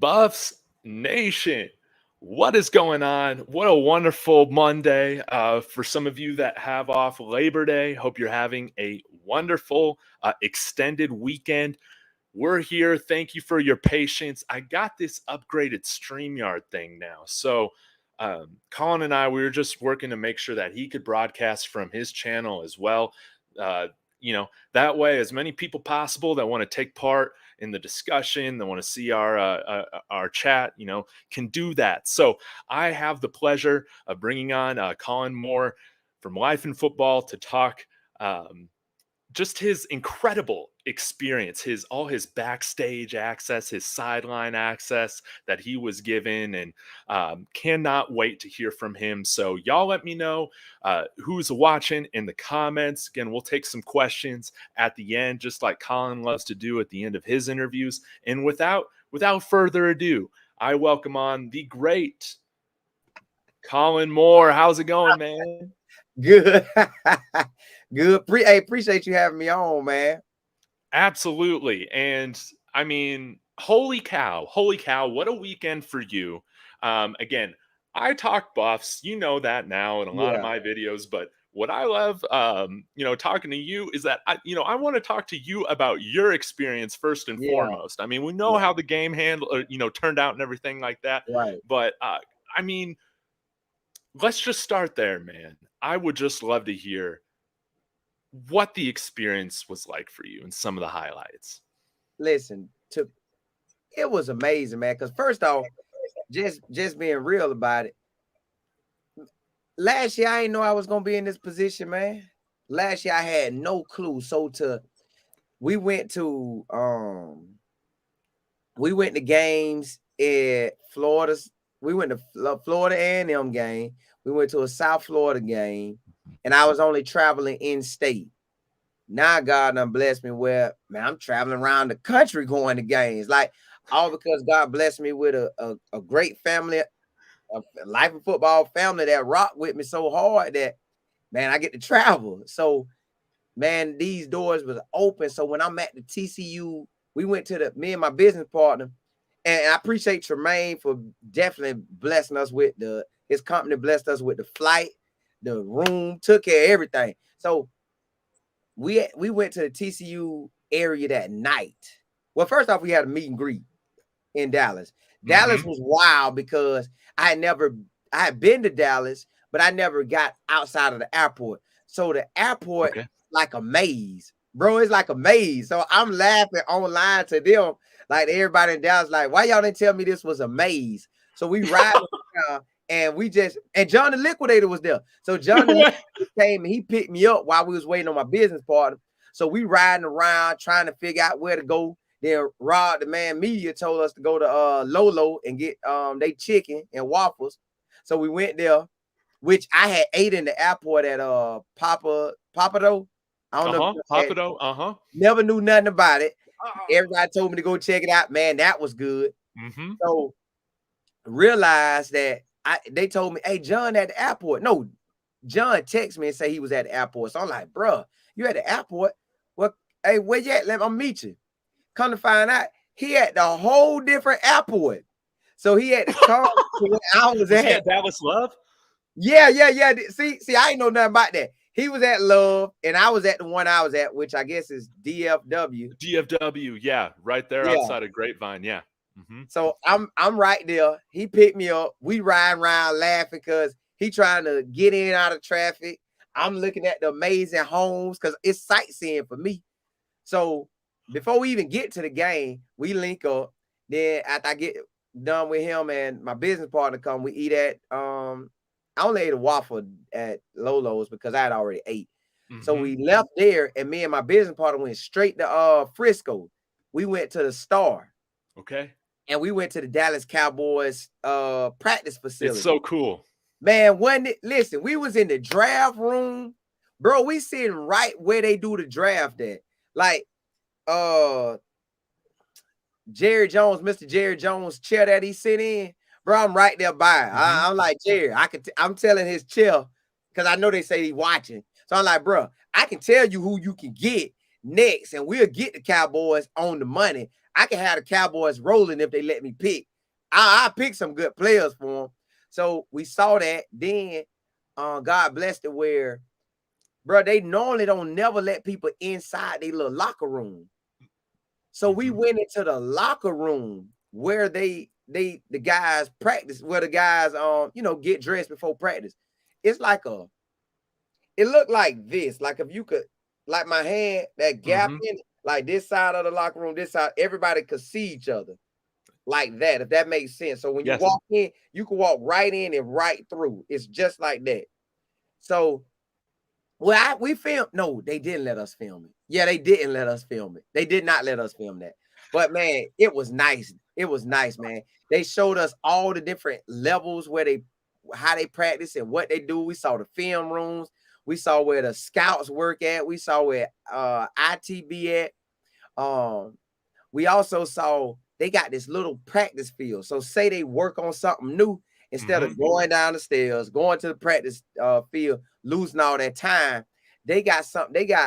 Buffs Nation, what is going on? What a wonderful Monday. For some of you that have off Labor Day, hope you're having a wonderful extended weekend. We're here. Thank you for your patience. I got this upgraded StreamYard thing now. So, Colin and I, we were just working to make sure that he could broadcast from his channel as well. Uh, that way, as many people possible that want to take part in the discussion, that want to see our chat, can do that. So I have the pleasure of bringing on Colin Moore from Life in Football to talk just his incredible experience, all his backstage access, his sideline access that he was given, and cannot wait to hear from him. So y'all let me know who's watching in the comments. Again, we'll take some questions at the end, just like Colin loves to do at the end of his interviews. And without further ado, I welcome on the great Colin Moore. How's it going, man? Good. Good. Appreciate you having me on, man. Absolutely. And I mean, holy cow, what a weekend for you. Again, I talk Buffs, you know that now in a lot of my videos, but what I love, talking to you is that I want to talk to you about your experience first and foremost. I mean, we know how the game turned out and everything like that. Right. But I mean, let's just start there, man. I would just love to hear what the experience was like for you and some of the highlights. Listen, it was amazing, man. Because first off, just being real about it. Last year, I didn't know I was gonna be in this position, man. Last year, I had no clue. So we went to games at Florida. We went to Florida A&M game. We went to a South Florida game, and I was only traveling in state. Now God done blessed me where, man, I'm traveling around the country going to games. Like, all because God blessed me with a great family, a Life of Football family that rocked with me so hard that, man, I get to travel. So, man, these doors was open. So when I'm at the TCU, we went to me and my business partner, and I appreciate Tremaine for definitely blessing us with his company blessed us with the flight, the room, took care of everything. So we went to the TCU area that night. Well, first off, we had a meet and greet in Dallas. Dallas was wild because I had been to Dallas, but I never got outside of the airport. So the airport, like a maze, bro. It's like a maze. So I'm laughing online to them, like everybody in Dallas, like, why y'all didn't tell me this was a maze? So we ride around. And John the Liquidator was there. So John the Liquidator came and he picked me up while we was waiting on my business partner. So we riding around trying to figure out where to go. Then Rod, the man media, told us to go to Lolo and get they chicken and waffles. So we went there, which I had ate in the airport at Papado. I don't know. Papado, Never knew nothing about it. Everybody told me to go check it out. Man, that was good. So realized that they told me, hey, John at the airport. No, John texted me and said he was at the airport. So I'm like, bro, you at the airport? Well, hey, where you at? Let me meet you. Come to find out, he at the whole different airport. So he had to come to where I was at. Dallas Love? Yeah. See, I ain't know nothing about that. He was at Love, and I was at the one I was at, which I guess is DFW. DFW, yeah, right there outside of Grapevine, yeah. So I'm right there. He picked me up. We ride around laughing because he trying to get in and out of traffic. I'm looking at the amazing homes because it's sightseeing for me. So before we even get to the game, we link up. Then after I get done with him and my business partner come, we eat at I only ate a waffle at Lolo's because I had already ate. So we left there, and me and my business partner went straight to Frisco. We went to the Star. Okay. And we went to the Dallas Cowboys practice facility. It's so cool. Man, listen, we was in the draft room. Bro, we sitting right where they do the draft at. Like Jerry Jones, Mr. Jerry Jones chair that he sit in. Bro, I'm right there by. I'm like, Jerry, I'm telling his chair, because I know they say he's watching. So I'm like, bro, I can tell you who you can get next, and we'll get the Cowboys on the money. I can have the Cowboys rolling if they let me pick. I picked some good players for them. So we saw that. Then God blessed it where, bro, they normally don't never let people inside their little locker room. So we went into the locker room where the guys practice, where the guys get dressed before practice. It's like it looked like this, like if you could, like my hand, that gap in it, like this side of the locker room, this side, everybody could see each other like that, if that makes sense. So when you walk in, you can walk right in and right through. It's just like that. So we filmed. No, they didn't let us film it. Yeah, they didn't let us film it. They did not let us film that. But man, it was nice. It was nice, man. They showed us all the different levels how they practice and what they do. We saw the film rooms. We saw where the scouts work at. We saw where ITB at. We also saw they got this little practice field. So say they work on something new, instead of going down the stairs, going to the practice field, losing all that time, they got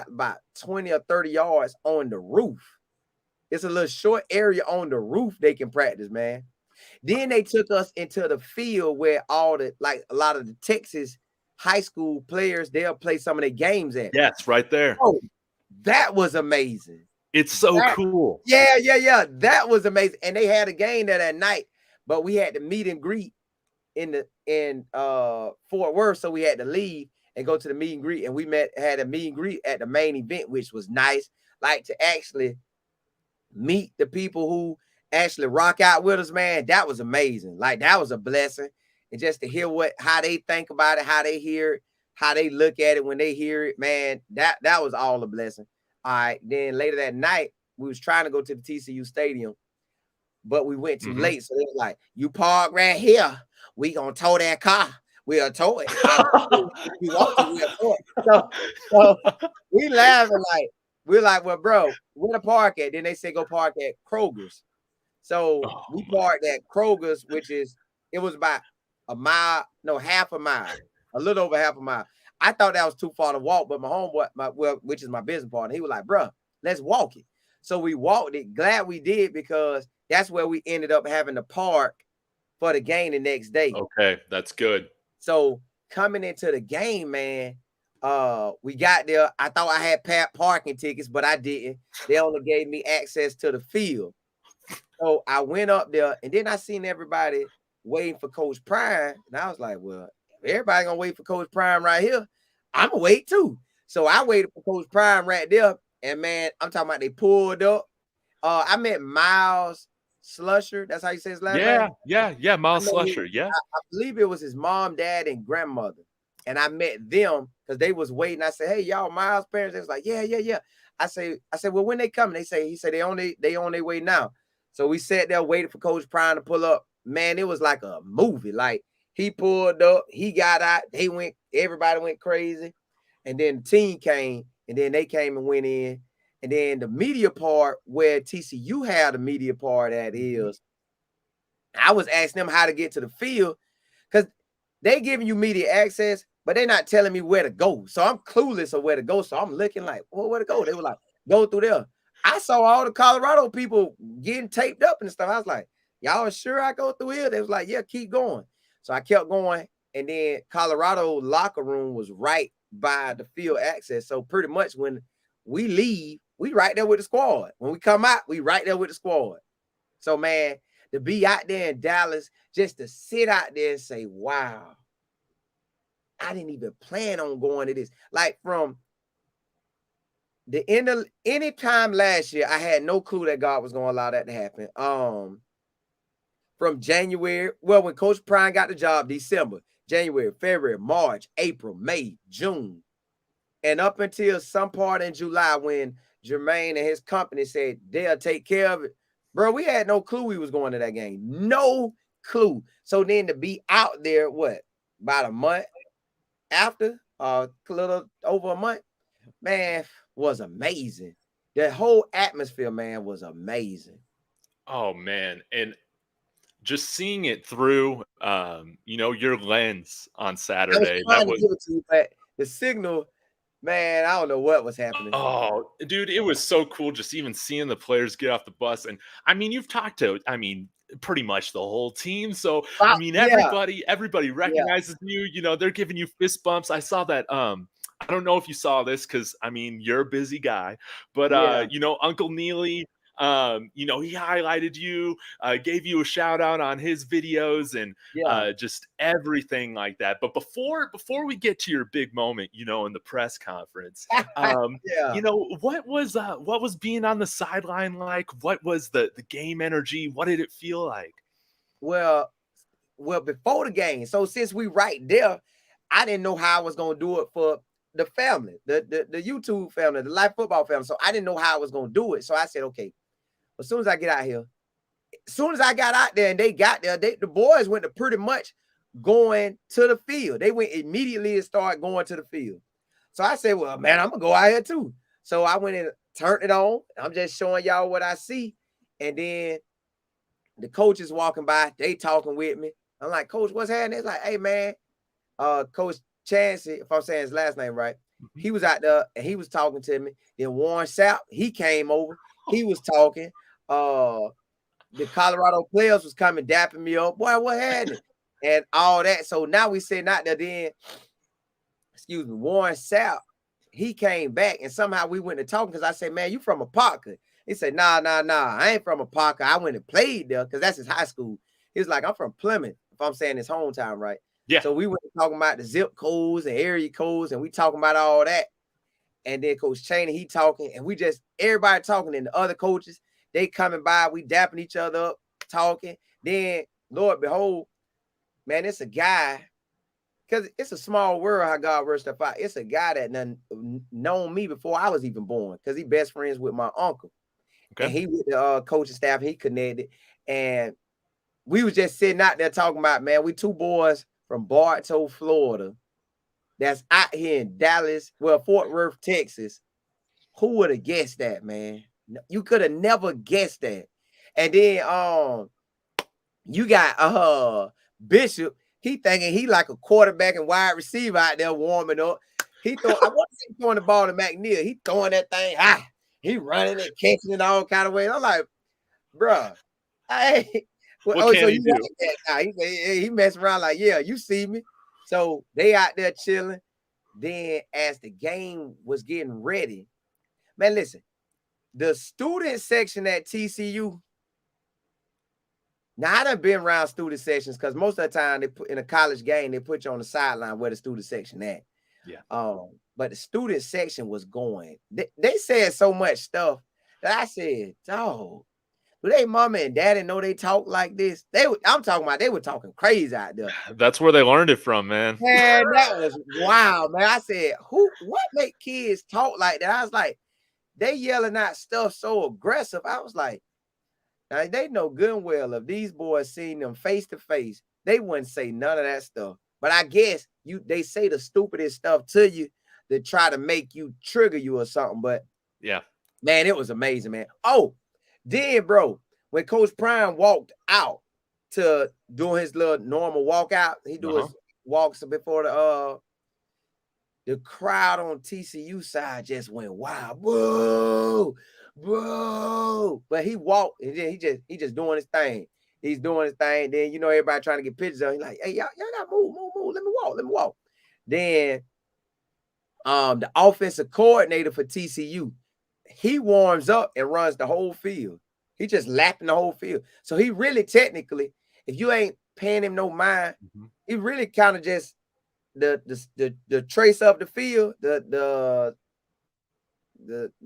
about 20 or 30 yards on the roof. It's a little short area on the roof they can practice, man. Then they took us into the field where a lot of the Texas high school players, they'll play some of their games at. Yes, right there. Oh, that was amazing. It's so cool. Yeah. That was amazing. And they had a game there that night, but we had to meet and greet in Fort Worth, so we had to leave and go to the meet and greet. And we had a meet and greet at the main event, which was nice. Like, to actually meet the people who actually rock out with us, man. That was amazing. Like, that was a blessing. And just to hear how they think about it, how they hear it, how they look at it when they hear it, man, that was all a blessing. All right. Then later that night, we was trying to go to the TCU stadium, but we went too late. So they was like, you park right here. We gonna tow that car. We'll tow it. You want to, we'll tow it. So we laughing we're like, well, bro, where to park at? Then they say go park at Kroger's. So we parked at Kroger's, it was about half a mile, a little over half a mile. I thought that was too far to walk, but my homeboy, which is my business partner, he was like, bro, let's walk it. So we walked it. Glad we did, because that's where we ended up having to park for the game the next day. Okay, that's good. So coming into the game, man, we got there. I thought I had parking tickets, but I didn't. They only gave me access to the field. So I went up there, and then I seen everybody waiting for Coach Prime, and I was like, well, everybody gonna wait for Coach Prime right here, I'm gonna wait too. So I waited for Coach Prime right there, and man, I'm talking about they pulled up. I met Miles Slusher. That's how you say his last name? Yeah, Miles Slusher. Yeah. I believe it was his mom, dad, and grandmother. And I met them because they was waiting. I said, hey, y'all Miles' parents? They was like, yeah. I said, well, when they coming? He said they on their way now. So we sat there waiting for Coach Prime to pull up. Man, it was like a movie. Like, he pulled up, he got out, everybody went crazy. And then the team came, and then they came and went in. And then the media part, where TCU had the media part at, is I was asking them how to get to the field, because they giving you media access, but they're not telling me where to go. So I'm clueless of where to go. So I'm looking like, well, where to go? They were like, go through there. I saw all the Colorado people getting taped up and stuff. I was like, y'all sure I go through here? They was like, yeah, keep going. So I kept going. And then Colorado locker room was right by the field access. So pretty much when we leave, we right there with the squad. When we come out, we right there with the squad. So, man, to be out there in Dallas, just to sit out there and say, wow, I didn't even plan on going to this. Like, from the end of any time last year, I had no clue that God was going to allow that to happen. From January, well, when Coach Prime got the job, December, January, February, March, April, May, June, and up until some part in July, when Jermaine and his company said they'll take care of it, bro, we had no clue we was going to that game. No clue. So then to be out there, about a month after, a little over a month, man, was amazing. The whole atmosphere, man, was amazing. Oh, man. And just seeing it through, your lens on Saturday. I was trying to give it to you, but the signal, man, I don't know what was happening. Oh, dude, it was so cool just even seeing the players get off the bus. And I mean, you've talked to, pretty much the whole team. So I mean, everybody recognizes you. You know, they're giving you fist bumps. I saw that. I don't know if you saw this because I mean you're a busy guy, but you know, Uncle Neely. You know, he highlighted you, gave you a shout out on his videos, and just everything like that. But before we get to your big moment, you know, in the press conference, you know, what was being on the sideline like? What was the game energy? What did it feel like? Well, before the game. So since we right there, I didn't know how I was gonna do it for the family, the YouTube family, the live football family. So I didn't know how I was gonna do it. So I said, okay, as soon as I get out here, as soon as I got out there and they got there, the boys went to pretty much going to the field. They went immediately and started going to the field. So I said, well, man, I'm gonna go out here too. So I went and turned it on. I'm just showing y'all what I see. And then the coach is walking by, they talking with me. I'm like, Coach, what's happening? It's like, hey, man, Coach Chancey, if I'm saying his last name right, he was out there and he was talking to me. Then Warren Sapp, he came over. He was talking. The Colorado players was coming, dapping me up. Boy, what happened? And all that. So now we sitting out there then, excuse me, Warren Sapp, he came back and somehow we went to talking because I said, man, you from Apopka? He said, nah, I ain't from Apopka. I went and played there because that's his high school. He was like, I'm from Plymouth, if I'm saying his hometown right. Yeah. So we went talking about the zip codes and area codes, and we talking about all that. And then Coach Chaney, he talking, and we just, everybody talking, and the other coaches, they coming by, we dapping each other up, talking. Then, Lord behold, man, it's a guy, because it's a small world how God works stuff out. It's a guy that known me before I was even born, because he best friends with my uncle. Okay. And he with the coaching staff, he connected. And we was just sitting out there talking about, man, we two boys from Bartow, Florida, that's out here in Dallas, well, Fort Worth, Texas. Who would have guessed that, man? You could have never guessed that. And then you got Bishop. He thinking he like a quarterback and wide receiver out there warming up. He thought I wasn't throwing the ball to McNeil. He throwing that thing high. He running and catching it all kind of ways. I'm like, bro, hey. What can he do? Like he messing around like, yeah, you see me. So they out there chilling. Then as the game was getting ready, man, listen, the student section at TCU. Now I done been around student sections because most of the time they put in a college game, they put you on the sideline where the student section at. Yeah. But the student section was going. They said so much stuff that I said, dog. Do they mama and daddy know they talk like this? I'm talking about they were talking crazy out there. That's where they learned it from, man. Man, that was wild, man. I said, what make kids talk like that? I was like, they yelling out stuff so aggressive. I was like, now they know good and well if these boys seen them face to face, they wouldn't say none of that stuff. But I guess they say the stupidest stuff to you to try to make you trigger you or something. But yeah, man, it was amazing, man. Oh, then, bro, when Coach Prime walked out to doing his little normal walkout, he do his walks before the crowd on TCU side just went wild. Whoa, bro. But he walked and then he just doing his thing. He's doing his thing. Then you know everybody trying to get pictures of him. He's like, hey, y'all gotta move. Let me walk. Then the offensive coordinator for TCU, he warms up and runs the whole field. He just lapping the whole field. So he really technically, if you ain't paying him no mind, he really kind of just the trace of the field, the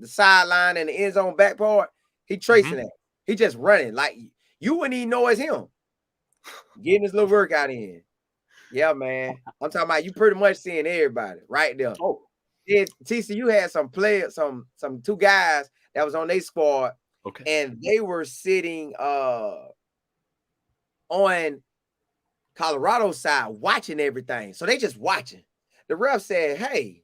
sideline and the end zone back part, he tracing that. He just running like you wouldn't even know it's him. Getting his little workout in. Yeah, man. I'm talking about you pretty much seeing everybody right there. Oh. Then TCU had some players, some two guys that was on their squad. Okay. And they were sitting on Colorado side watching everything. So they just watching. The ref said, hey,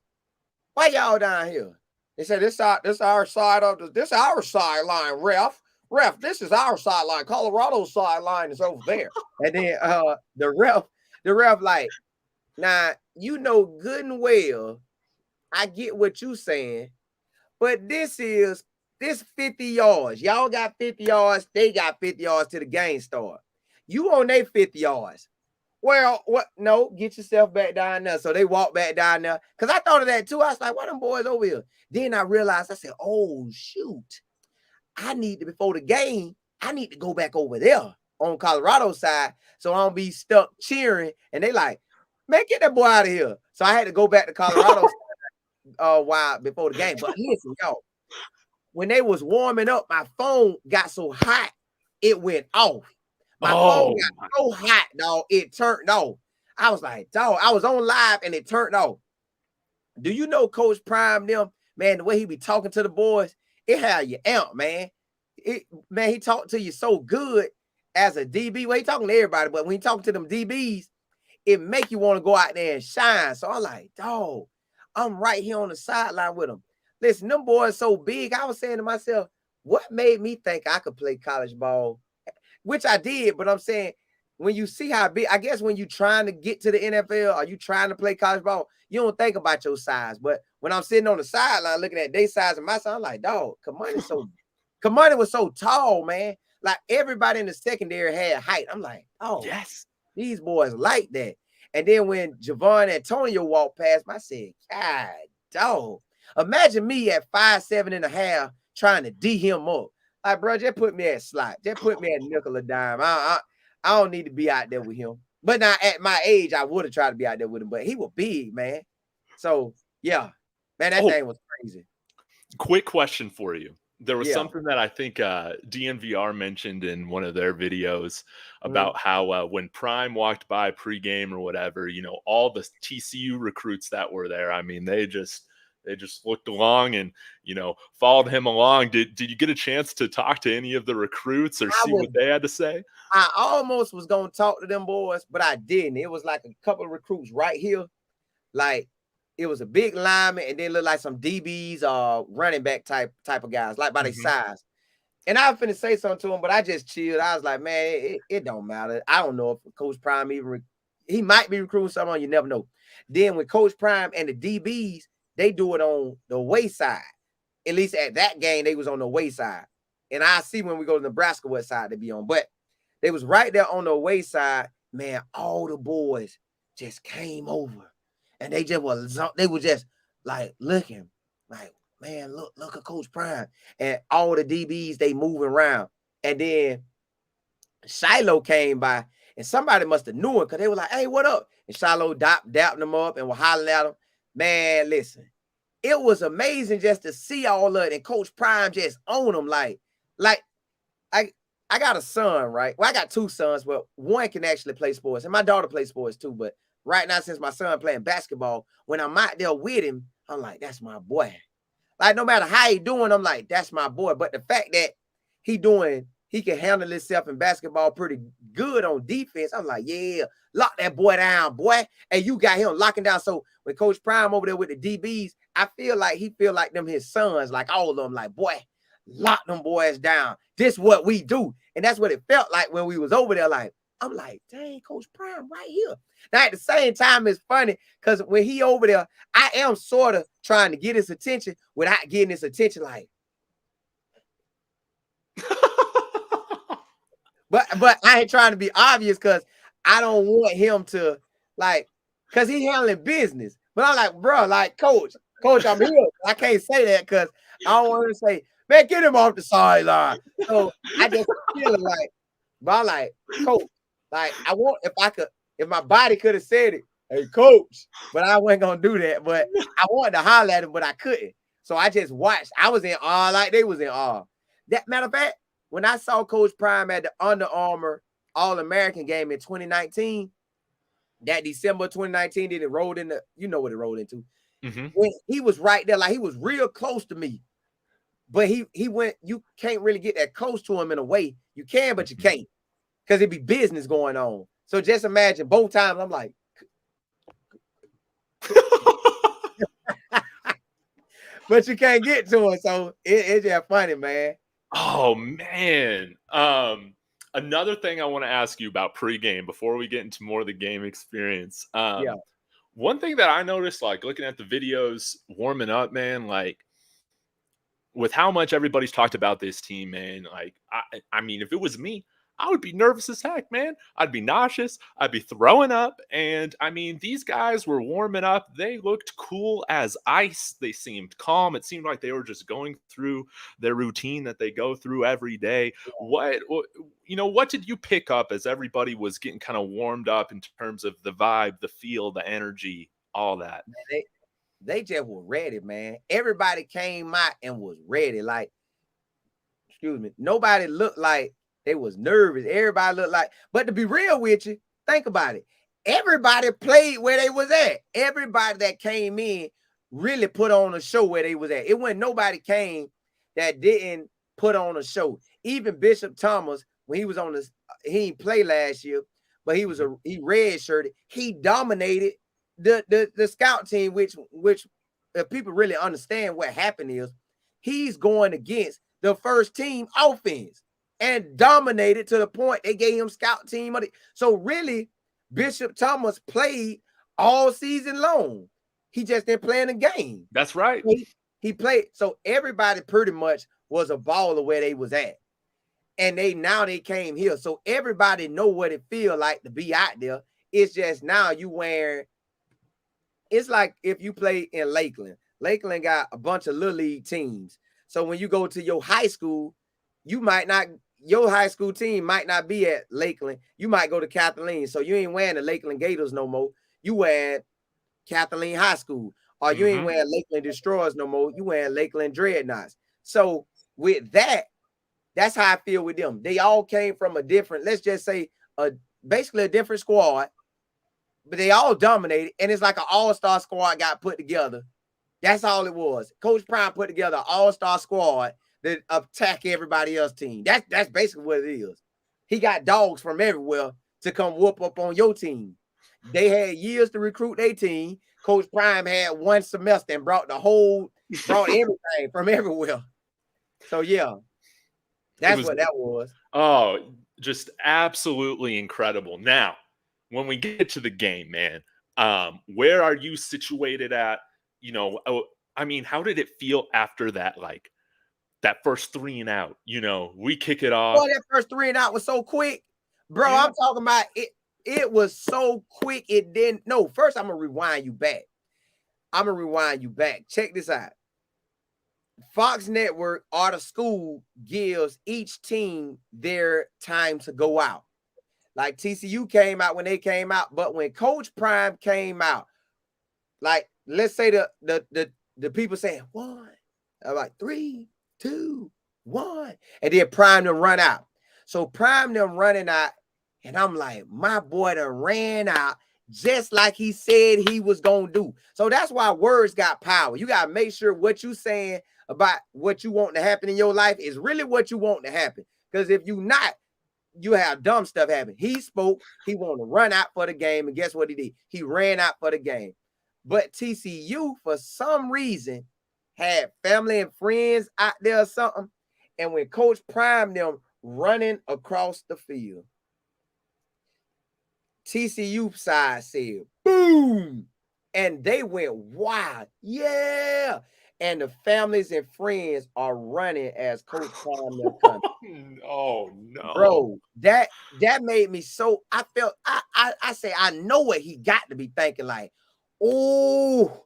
why y'all down here? They said, this our side of this our sideline, ref. Ref, this is our sideline. Colorado's sideline is over there. And then the ref like, now you know good and well, I get what you saying, but this is This 50 yards. Y'all got 50 yards. They got 50 yards to the game start. You on their 50 yards. Well, what? No, get yourself back down there. So they walk back down there. Because I thought of that too. I was like, why them boys over here? Then I realized, I said, oh, shoot. I need to, before the game, I need to go back over there on Colorado side so I don't be stuck cheering. And they like, man, get that boy out of here. So I had to go back to Colorado while before the game. But listen, y'all, when they was warming up, my phone got so hot, it went off. My phone got so hot, dog, it turned off. I was like, dog, I was on live and it turned off. Do you know Coach Prime them, man, the way he be talking to the boys, it had you amp, man. Man, he talked to you so good as a DB. Well, he talking to everybody, but when he talking to them DBs, it make you want to go out there and shine. So I'm like, dog, I'm right here on the sideline with them. Listen, them boys so big. I was saying to myself, what made me think I could play college ball? Which I did, but I'm saying, when you see how big, I guess when you trying to get to the NFL or you trying to play college ball, you don't think about your size. But when I'm sitting on the sideline looking at their size and my size, I'm like, dog, Kamani was so tall, man. Like everybody in the secondary had height. I'm like, oh, yes, these boys like that. And then when Javon Antonio walked past me, I said, God, dog. Imagine me at 5'7.5" trying to D him up. Like, bro, just put me at slot. Just put me at nickel or dime. I don't need to be out there with him. But now at my age, I would have tried to be out there with him. But he was big, man. So, yeah. Man, that thing was crazy. Quick question for you. There was something that I think DNVR mentioned in one of their videos about how when Prime walked by pregame or whatever, you know, all the TCU recruits that were there, I mean, they just looked along and, you know, followed him along. Did you get a chance to talk to any of the recruits or see what they had to say? I almost was going to talk to them boys, but I didn't. It was like a couple of recruits right here. Like, it was a big lineman and then looked like some DBs or running back type of guys, like by their size. And I was finna say something to him, but I just chilled. I was like, man, it don't matter. I don't know if Coach Prime he might be recruiting someone, you never know. Then with Coach Prime and the DBs, they do it on the away side. At least at that game, they was on the away side. And I see when we go to Nebraska what side they be on. But they was right there on the away side. Man, all the boys just came over. And they were just like looking, like, man, look at Coach Prime. And all the DBs, they moving around. And then Shiloh came by and somebody must have knew him because they were like, hey, what up? And Shiloh dapping them up and were hollering at them. Man, listen, it was amazing just to see all of it. And Coach Prime just own them. Like I got a son, right? Well, I got two sons, but one can actually play sports. And my daughter plays sports too. But right now, since my son playing basketball, when I'm out there with him, I'm like, that's my boy. Like, no matter how he doing, I'm like, that's my boy. But the fact that he can handle himself in basketball pretty good on defense, I'm like, yeah, lock that boy down, boy. And you got him locking down. So when Coach Prime over there with the DBs, I feel like he feel like them his sons, like all of them, like, boy, lock them boys down. This what we do. And that's what it felt like when we was over there. Like, I'm like, dang, Coach Prime right here. Now, at the same time, it's funny because when he over there, I am sort of trying to get his attention without getting his attention. Like, but I ain't trying to be obvious because I don't want him to, like, because he handling business. But I'm like, bro, like, coach, I'm here. I can't say that because I don't want him to say, man, get him off the sideline. So I just feel like, but I'm like, coach, like, I want, if my body could have said it, hey, coach, but I wasn't going to do that. But I wanted to holler at him, but I couldn't. So I just watched. I was in awe like they was in awe. That matter of fact, when I saw Coach Prime at the Under Armour All-American game in 2019, that December 2019, then it rolled into, you know what it rolled into. When he was right there, like he was real close to me. But he went, you can't really get that close to him in a way. You can, but you can't. Because it'd be business going on. So just imagine both times I'm like, but you can't get to him. So it's just funny, man. Oh, man. Another thing I want to ask you about pregame before we get into more of the game experience. One thing that I noticed, like looking at the videos warming up, man, like with how much everybody's talked about this team, man, like I mean, if it was me, I would be nervous as heck, man. I'd be nauseous. I'd be throwing up. And I mean, these guys were warming up. They looked cool as ice. They seemed calm. It seemed like they were just going through their routine that they go through every day. What did you pick up as everybody was getting kind of warmed up in terms of the vibe, the feel, the energy, all that? They just were ready, man. Everybody came out and was ready. Like, excuse me, nobody looked like they was nervous. Everybody looked like, but to be real with you, think about it. Everybody played where they was at. Everybody that came in really put on a show where they was at. It wasn't nobody came that didn't put on a show. Even Bishop Thomas, when he was on this, he didn't play last year, but he redshirted. He dominated the scout team, which if people really understand what happened is he's going against the first team offense and dominated to the point they gave him scout team money. So really, Bishop Thomas played all season long. He just didn't play in the game. That's right. He played. So everybody pretty much was a baller where they was at. And they came here. So everybody know what it feel like to be out there. It's just now you wearing, it's like if you play in Lakeland. Lakeland got a bunch of little league teams. So when you go to your high school, your high school team might not be at Lakeland. You might go to Kathleen. So you ain't wearing the Lakeland Gators no more. You wear Kathleen High School. Or you ain't wearing Lakeland Destroyers no more. You wearing Lakeland Dreadnoughts. So with that, that's how I feel with them. They all came from a different, let's just say, basically a different squad. But they all dominated. And it's like an all-star squad got put together. That's all it was. Coach Prime put together an all-star squad that attack everybody else's team. That's basically what it is. He got dogs from everywhere to come whoop up on your team. They had years to recruit their team. Coach Prime had one semester and brought everything from everywhere. So yeah, that's what that was. Oh, just absolutely incredible. Now, when we get to the game, man, where are you situated at? I mean, how did it feel after that? Like that first 3 and out, we kick it off. Oh, that first 3 and out was so quick, bro. Yeah. I'm talking about it. It was so quick. It didn't. No, first I'm gonna rewind you back. Check this out. Fox Network or the school gives each team their time to go out. Like TCU came out when they came out, but when Coach Prime came out, like let's say the people saying 1, I'm like 3, 2, 1, and then Prime them run out. So Prime them running out, and I'm like, my boy done ran out just like he said he was gonna do. So that's why words got power. You gotta make sure what you saying about what you want to happen in your life is really what you want to happen. Because if you not, you have dumb stuff happen. He spoke, he wanted to run out for the game, and guess what he did? He ran out for the game. But TCU, for some reason, had family and friends out there or something. And when Coach Prime them running across the field, TCU side said, boom, and they went wild. Yeah. And the families and friends are running as Coach Prime them coming. Oh no. Bro, that made me so, I felt, I say, I know what he got to be thinking, like, oh,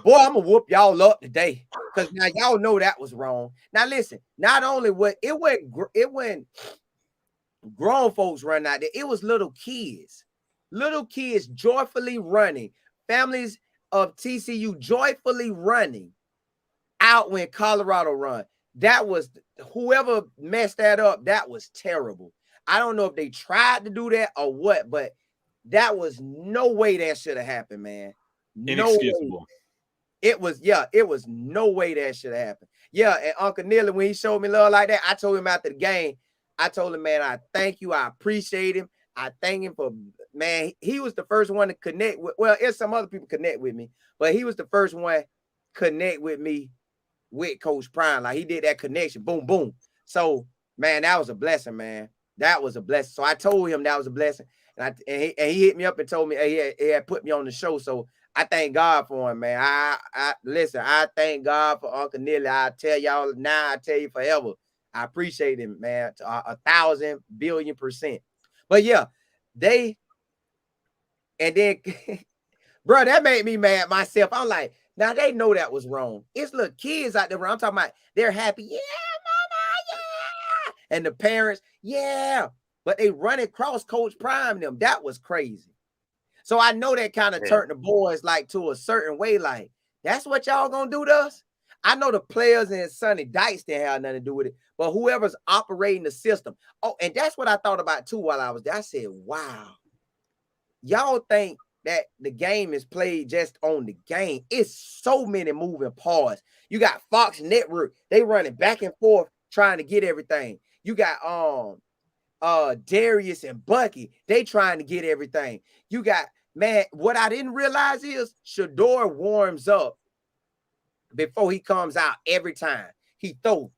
boy, I'm gonna whoop y'all up today. Because now y'all know that was wrong. Now listen, not only it went grown folks running out there, it was little kids joyfully running, families of TCU joyfully running out when Colorado run. That was, whoever messed that up, that was terrible. I don't know if they tried to do that or what, but that was no way that should have happened, man. Inexcusable. It was no way that should have happened. Yeah, and Uncle Neely, when he showed me love like that, I told him after the game, I told him, man, I thank you. I appreciate him. I thank him for, man, he was the first one to connect with, well, there's some other people connect with me, but he was the first one connect with me with Coach Prime. Like, he did that connection, boom, boom. So, man, that was a blessing, man. That was a blessing. So I told him that was a blessing. And he hit me up and told me he had put me on the show. So I thank God for him, man. I listen, I thank God for Uncle Neely. I tell y'all now, I tell you forever. I appreciate him, man, 1,000 billion%. But yeah, and then bro, that made me mad myself. I'm like, now they know that was wrong. It's little kids out there. I'm talking about they're happy. Yeah, mama, yeah. And the parents, yeah. But they run across Coach Prime them. That was crazy. So I know that kind of turned the boys like to a certain way. Like, that's what y'all gonna do to us? I know the players and Sonny Dykes didn't have nothing to do with it, but whoever's operating the system. Oh, and that's what I thought about too while I was there. I said, wow, y'all think that the game is played just on the game. It's so many moving parts. You got Fox Network, they running back and forth trying to get everything. You got Darius and Bucky, they trying to get everything. You got, man, what I didn't realize is Shador warms up before he comes out every time. He'll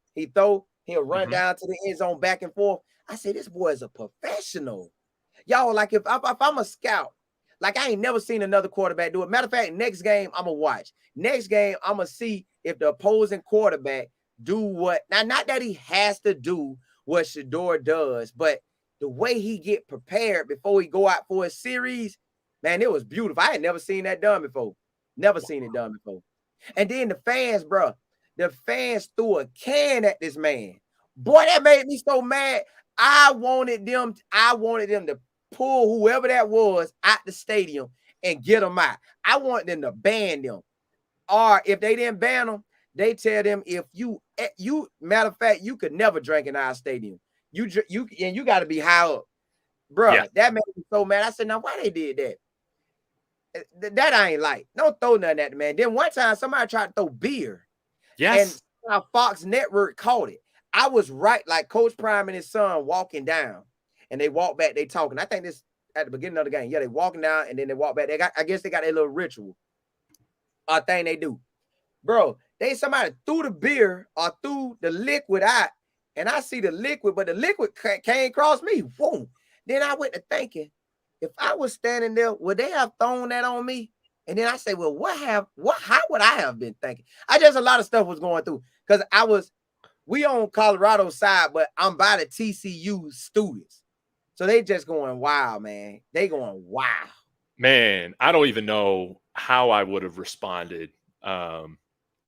run down to the end zone back and forth. I say, this boy is a professional. Y'all, like if I'm a scout, like I ain't never seen another quarterback do it. Matter of fact, next game I'm gonna watch. Next game I'm gonna see if the opposing quarterback do what. Now, not that he has to do what Shador does, but the way he get prepared before he go out for a series, man, it was beautiful. I had never seen that done before. Never seen it done before. And then the fans, bro, the fans threw a can at this man. Boy, that made me so mad. I wanted them to pull whoever that was out the stadium and get them out. I want them to ban them. Or if they didn't ban them, they tell them, if you matter of fact, you could never drink in our stadium. You got to be high up, bro. Yeah. That made me so mad. I said, now why they did that? That I ain't like. Don't throw nothing at the man. Then one time somebody tried to throw beer. Yes. And Fox Network caught it. I was right, like Coach Prime and his son walking down, and they walk back. They talking. I think this at the beginning of the game. Yeah, they walking down and then they walk back. I guess they got a little ritual thing they do, bro. Somebody threw the beer or threw the liquid out, and I see the liquid, but the liquid came across me. Boom. Then I went to thinking, if I was standing there, would they have thrown that on me? And then I say, well, how would I have been thinking? A lot of stuff was going through because we on Colorado side, but I'm by the TCU students. So they just going wild, man. They going wild. Man, I don't even know how I would have responded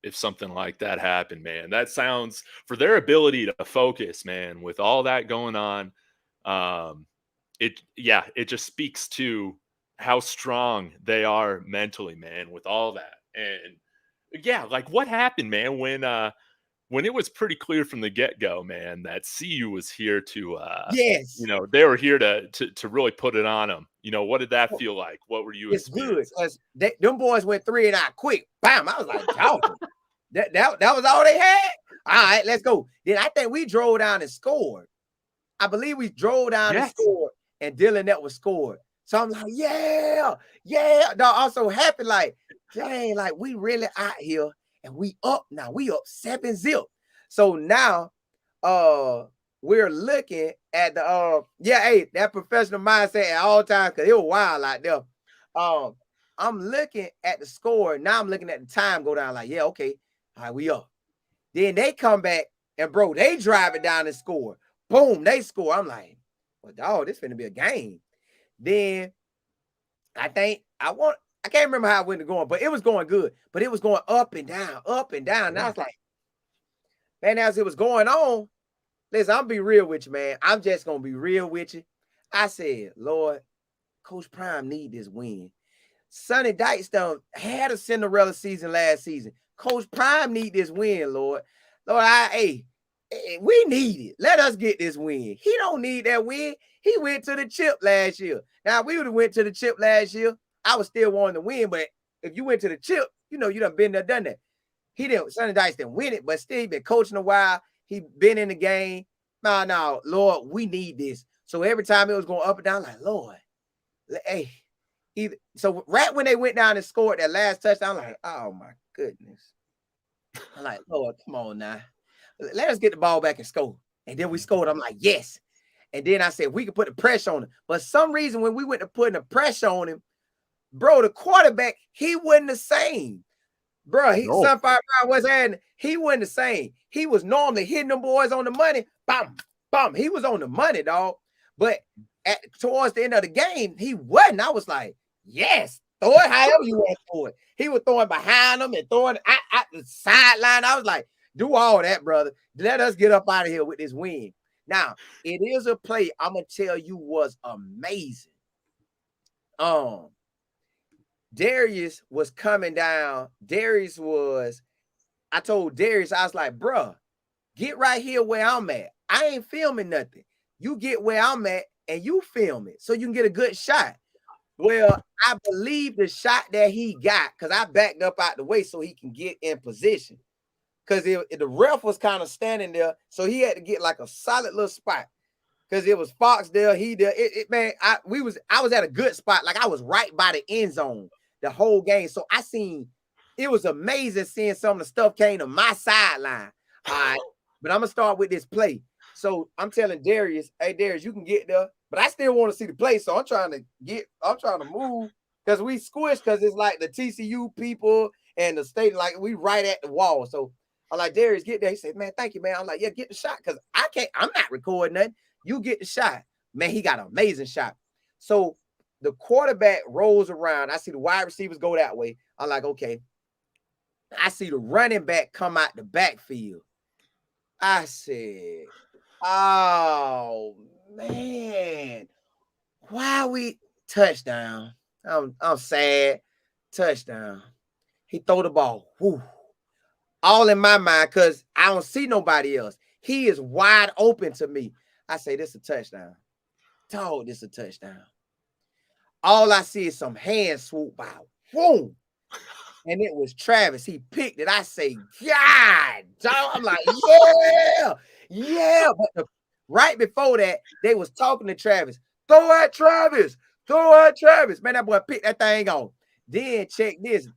if something like that happened, man. That sounds, for their ability to focus, man, with all that going on, it just speaks to how strong they are mentally, man, with all that. And yeah, like what happened, man, when it was pretty clear from the get-go, man, that CU was here to yes, they were here to really put it on them. What did that feel like? What were you It's good because them boys went 3 and out quick. Bam! I was like, dog, that was all they had. All right, let's go. Then I think we drove down and scored. I believe we drove down and scored, and Dylan that was scored. So I'm like, yeah. Dog, I'm so happy, like, dang, like we really out here. And we up now. We up 7-0. So now we're looking at the that professional mindset at all times, because it was wild out there. I'm looking at the score. Now I'm looking at the time go down, like, yeah, okay. All right, we up. Then they come back and bro, they drive it down and score. Boom, they score. I'm like, well, dog, this finna be a game. Then I think I can't remember how it went going, but it was going good. But it was going up and down, up and down. And I was like, man, as it was going on, listen, I'm be real with you, man. I'm just going to be real with you. I said, Lord, Coach Prime need this win. Sonny Dykes had a Cinderella season last season. Coach Prime need this win, Lord. Lord, we need it. Let us get this win. He don't need that win. He went to the chip last year. Now, we would have went to the chip last year. I was still wanting to win, but if you went to the chip, you done been there, done that. Sonny Dykes didn't win it, but still he been coaching a while. He been in the game. No, Lord, we need this. So every time it was going up and down, like, Lord, hey. So right when they went down and scored that last touchdown, I'm like, oh my goodness. I'm like, Lord, come on now. Let us get the ball back and score. And then we scored. I'm like, yes. And then I said, we could put the pressure on him. But some reason when we went to putting the pressure on him, bro, the quarterback, he wasn't the same. Bro, Sunfire Brown was adding, he wasn't the same. He was normally hitting them boys on the money. Bam, bam. He was on the money, dog. But towards the end of the game, he wasn't. I was like, yes, throw it however you want to throw it. He was throwing behind them and throwing at the sideline. I was like, do all that, brother. Let us get up out of here with this win. Now, it is a play I'm going to tell you was amazing. Darius was coming down. I told Darius, I was like, bruh, get right here where I'm at. I ain't filming nothing. You get where I'm at and you film it so you can get a good shot. Well, I believe the shot that he got, because I backed up out the way so he can get in position. Because the ref was kind of standing there, so he had to get like a solid little spot. Because it was Fox there, he there. Man, I was at a good spot. Like I was right by the end zone the whole game. So I seen, it was amazing seeing some of the stuff came to my sideline. All right. But I'm going to start with this play. So I'm telling Darius, hey, Darius, you can get there. But I still want to see the play. So I'm trying to move because we squished because it's like the TCU people and the state, like we right at the wall. So I'm like, Darius, get there. He said, man, thank you, man. I'm like, yeah, get the shot because I'm not recording nothing. You get the shot. Man, he got an amazing shot. So the quarterback rolls around. I see the wide receivers go that way. I'm like, okay. I see the running back come out the backfield. I said, oh, man. Why we touchdown? I'm sad. Touchdown. He throw the ball. Woo. All in my mind because I don't see nobody else. He is wide open to me. I say, this is a touchdown. Dog, this is a touchdown. All I see is some hands swoop by. Boom. And it was Travis. He picked it. I say, God, dog. I'm like, yeah. But right before that, they was talking to Travis. Throw at Travis. Man, that boy picked that thing on. Then check this.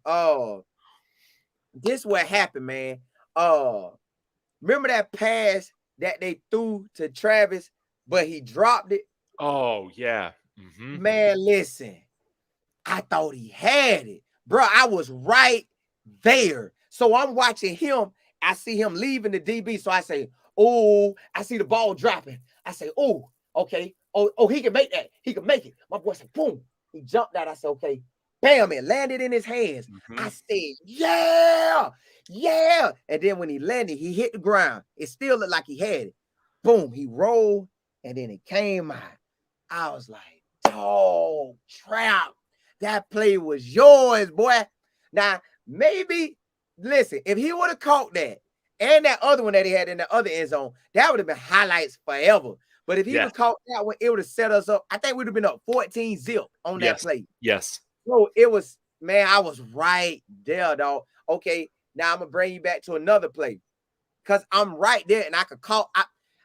This what happened, man. Remember that pass that they threw to Travis, but he dropped it? Oh, yeah. Mm-hmm. Man, listen. I thought he had it. Bro, I was right there. So I'm watching him. I see him leaving the DB. So I say, oh, I see the ball dropping. I say, oh, okay. Oh, he can make that. He can make it. My boy said, boom. He jumped out. I said, okay. Bam, it landed in his hands. Mm-hmm. I said, yeah. And then when he landed, he hit the ground. It still looked like he had it. Boom, he rolled, and then it came out. I was like, dog, trap. That play was yours, boy. Now, maybe, listen, if he would have caught that and that other one that he had in the other end zone, that would have been highlights forever. But if he would have caught that one, it would have set us up. I think we'd have been up 14-0 on that play. Yes. So it was, man, I was right there, dog. Okay, now I'm going to bring you back to another play. Because I'm right there and I could call.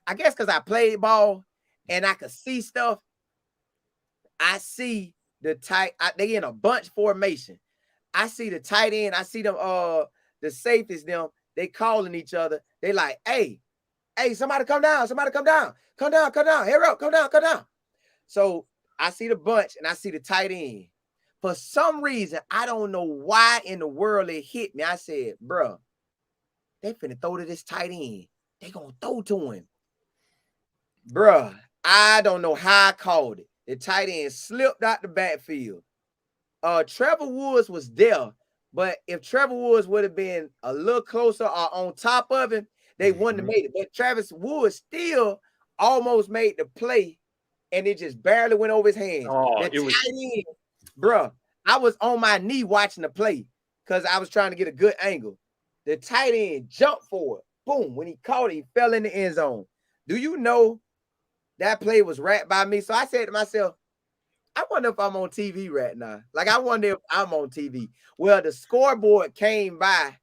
I guess because I played ball and I could see stuff. I see the tight, they in a bunch formation. I see the tight end. I see them, the safeties, them, they calling each other. They like, hey, somebody come down. Come down. Hurry up, come down. So I see the bunch and I see the tight end. For some reason, I don't know why in the world it hit me. I said, bro, they finna throw to this tight end. They gonna throw to him. Bruh, I don't know how I called it. The tight end slipped out the backfield. Trevor Woods was there, but if Trevor Woods would have been a little closer or on top of him, they wouldn't have made it. But Travis Woods still almost made the play, and it just barely went over his hands. Oh, the tight end, bruh, I was on my knee watching the play because I was trying to get a good angle. The tight end jumped for it. Boom. When he caught it, he fell in the end zone. Do you know that play was right by me? So I said to myself, I wonder if I'm on TV right now. Like, I wonder if I'm on TV. Well, the scoreboard came by,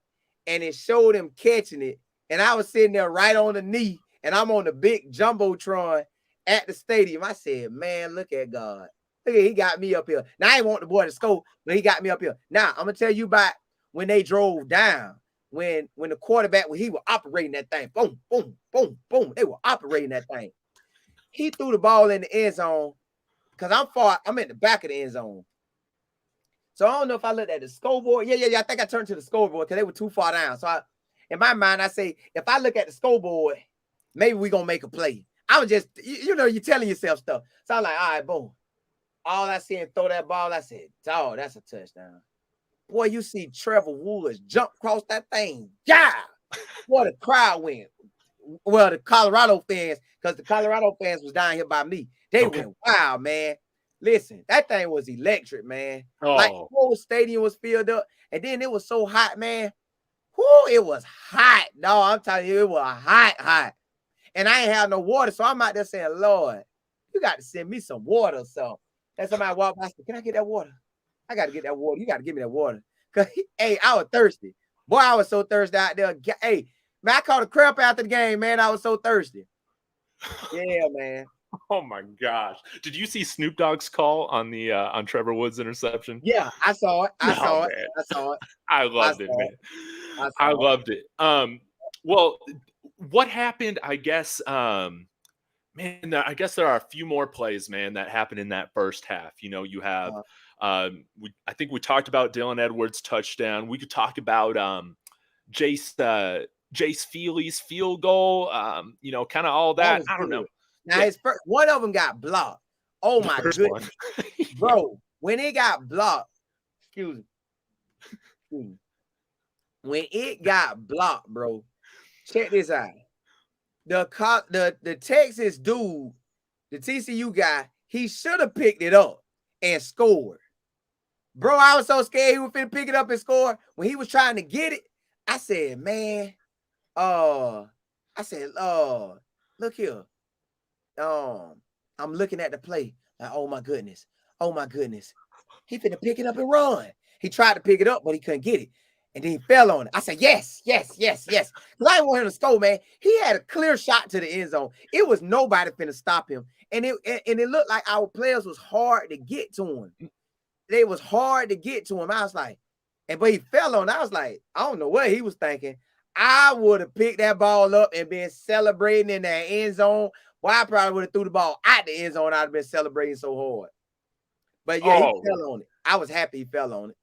and it showed him catching it, and I was sitting there right on the knee, and I'm on the big Jumbotron at the stadium. I said, man, look at God. Look at, he got me up here. Now, I ain't want the boy to score, but he got me up here. Now, I'm going to tell you about when they drove down. When the quarterback, when he was operating that thing, boom, boom, boom, boom, they were operating that thing. He threw the ball in the end zone because I'm in the back of the end zone. So I don't know if I looked at the scoreboard. Yeah. I think I turned to the scoreboard because they were too far down. So in my mind, I say, if I look at the scoreboard, maybe we're going to make a play. I was just, you're telling yourself stuff. So I'm like, all right, boom. All I see and throw that ball, I said, dog, that's a touchdown. Boy, you see Trevor Woods jump across that thing. Yeah. Boy, the crowd went. Well, the Colorado fans, because the Colorado fans was down here by me. They went, wow, man. Listen, that thing was electric, man. Like the whole stadium was filled up. And then it was so hot, man. Whoo, it was hot. No, I'm telling you, it was hot. And I ain't have no water. So I'm out there saying, Lord, you got to send me some water or something. And somebody walked by, I said, can I get that water? I got to get that water. You got to give me that water. Because, hey, I was thirsty. Boy, I was so thirsty out there. Hey, man, I caught a cramp after the game, man. I was so thirsty. Yeah, man. Oh my gosh! Did you see Snoop Dogg's call on the on Trevor Woods' interception? Yeah, I saw it. I saw it. I loved it, man. I loved it. Well, what happened? I guess, man. I guess there are a few more plays, man, that happened in that first half. You have. I think we talked about Dylan Edwards' touchdown. We could talk about Jace Feely's field goal. Kind of all that. I don't know. Now his first, one of them got blocked. Oh my goodness, bro! When it got blocked, excuse me. When it got blocked, bro, check this out. The Texas dude, the TCU guy, he should have picked it up and scored. Bro, I was so scared he was finna pick it up and score. When he was trying to get it, I said, man, look here. I'm looking at the play. Like, oh my goodness. He finna pick it up and run. He tried to pick it up, but he couldn't get it. And then he fell on it. I said, yes. Because I didn't want him to score, man. He had a clear shot to the end zone. It was nobody finna stop him. And it looked like our players was hard to get to him. They was hard to get to him. I was like, but he fell on it. I was like, I don't know what he was thinking. I would have picked that ball up and been celebrating in that end zone. Well, I probably would have threw the ball out the end zone. I'd have been celebrating so hard. But yeah, he fell on it. I was happy he fell on it.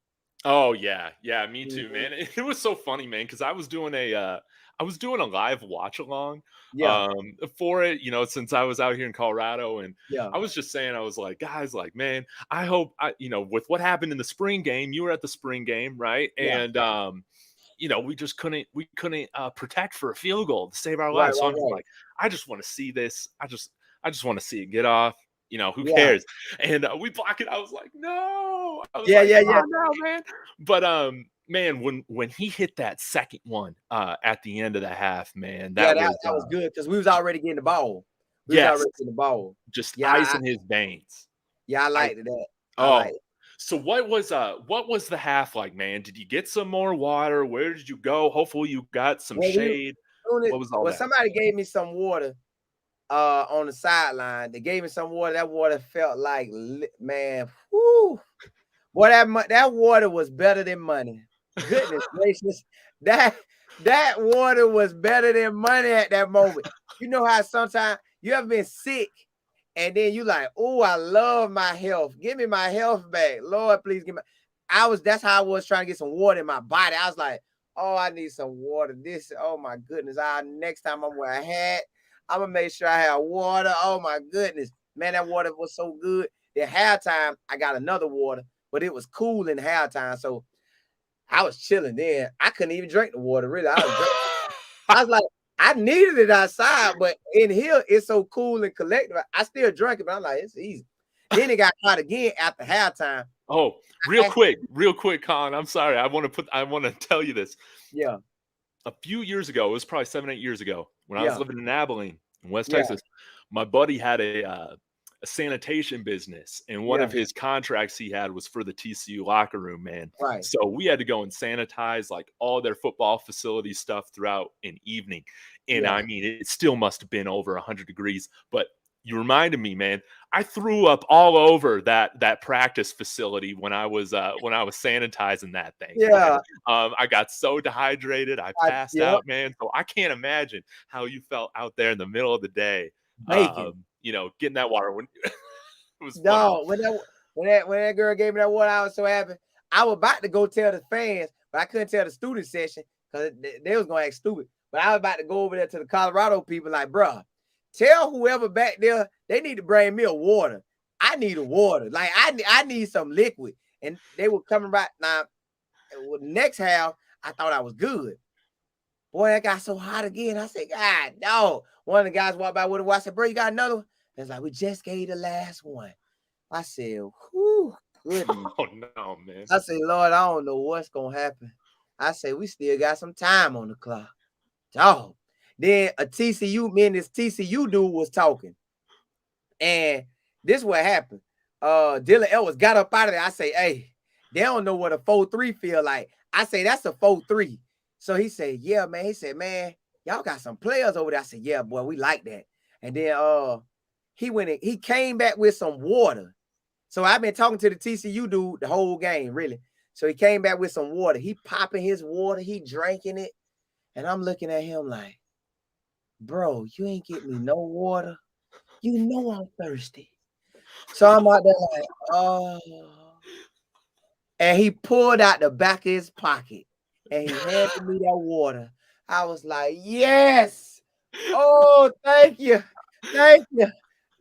Oh yeah, me too, man. It was so funny, man, because I was doing a live watch along for it, since I was out here in Colorado, and I was just saying, I was like, guys, like, man, I hope with what happened in the spring game, you were at the spring game, right? Yeah. And we just couldn't protect for a field goal to save our lives. So I'm just like, I just want to see this. I just want to see it get off. Who cares? And we block it. I was like, no. I was no, man. But man, when he hit that second one at the end of the half, man, that was good because we was already getting the ball. Just ice in his veins. Yeah, I liked that. So what was the half like, man? Did you get some more water? Where did you go? Hopefully you got some shade. What was all that? Somebody gave me some water on the sideline. They gave me some water. That water felt like, man, whoo. Boy, that water was better than money. Goodness gracious. That water was better than money at that moment. You know how sometimes you ever been sick and then you like, oh, I love my health. Give me my health back. Lord, please give me. That's how I was trying to get some water in my body. I was like, oh, I need some water. Oh my goodness. Next time I'm wearing a hat, I'm gonna make sure I have water. Oh my goodness. Man, that water was so good. At halftime, I got another water, but it was cool in halftime. So I was chilling then. I couldn't even drink the water, really. I was like, I needed it outside, but in here it's so cool and collective. I still drank it, but I'm like, it's easy. Then it got hot again after halftime. Oh, real quick, Colin. I'm sorry. I want to tell you this. Yeah. A few years ago, it was probably 7-8 years ago, when I was living in Abilene, in West Texas. My buddy had a sanitation business, and one of his contracts he had was for the TCU locker room, man. Right. So we had to go and sanitize like all their football facility stuff throughout an evening. And I mean, it still must have been over 100 degrees, but you reminded me, man, I threw up all over that practice facility when I was sanitizing that thing. Yeah. I got so dehydrated, I passed out, man. So I can't imagine how you felt out there in the middle of the day. Getting that water when it was when that girl gave me that water, I was so happy. I was about to go tell the fans, but I couldn't tell the student section because they was gonna act stupid. But I was about to go over there to the Colorado people, like, bro, tell whoever back there they need to bring me a water. I need a water. Like I need some liquid. And they were coming right now. Next half, I thought I was good. Boy, that got so hot again. I said, God, no. One of the guys walked by with a watch. I said, bro, you got another one? It's like, we just gave the last one. I said, whew, goodness. Oh no, man. I said, Lord, I don't know what's gonna happen. I said, we still got some time on the clock. Dog. Then me and this TCU dude was talking. And this is what happened. Dylan Edwards got up out of there. I say, hey, they don't know what a 4-3 feel like. I say, that's a 4-3. So he said, yeah, man. He said, man, y'all got some players over there. I said, yeah, boy, we like that. And then he came back with some water. So I've been talking to the TCU dude the whole game, really. So he came back with some water. He popping his water. He drinking it. And I'm looking at him like, bro, you ain't getting me no water. You know I'm thirsty. So I'm out there like, oh. And he pulled out the back of his pocket and he handed me that water. I was like, yes. Oh, thank you. Thank you.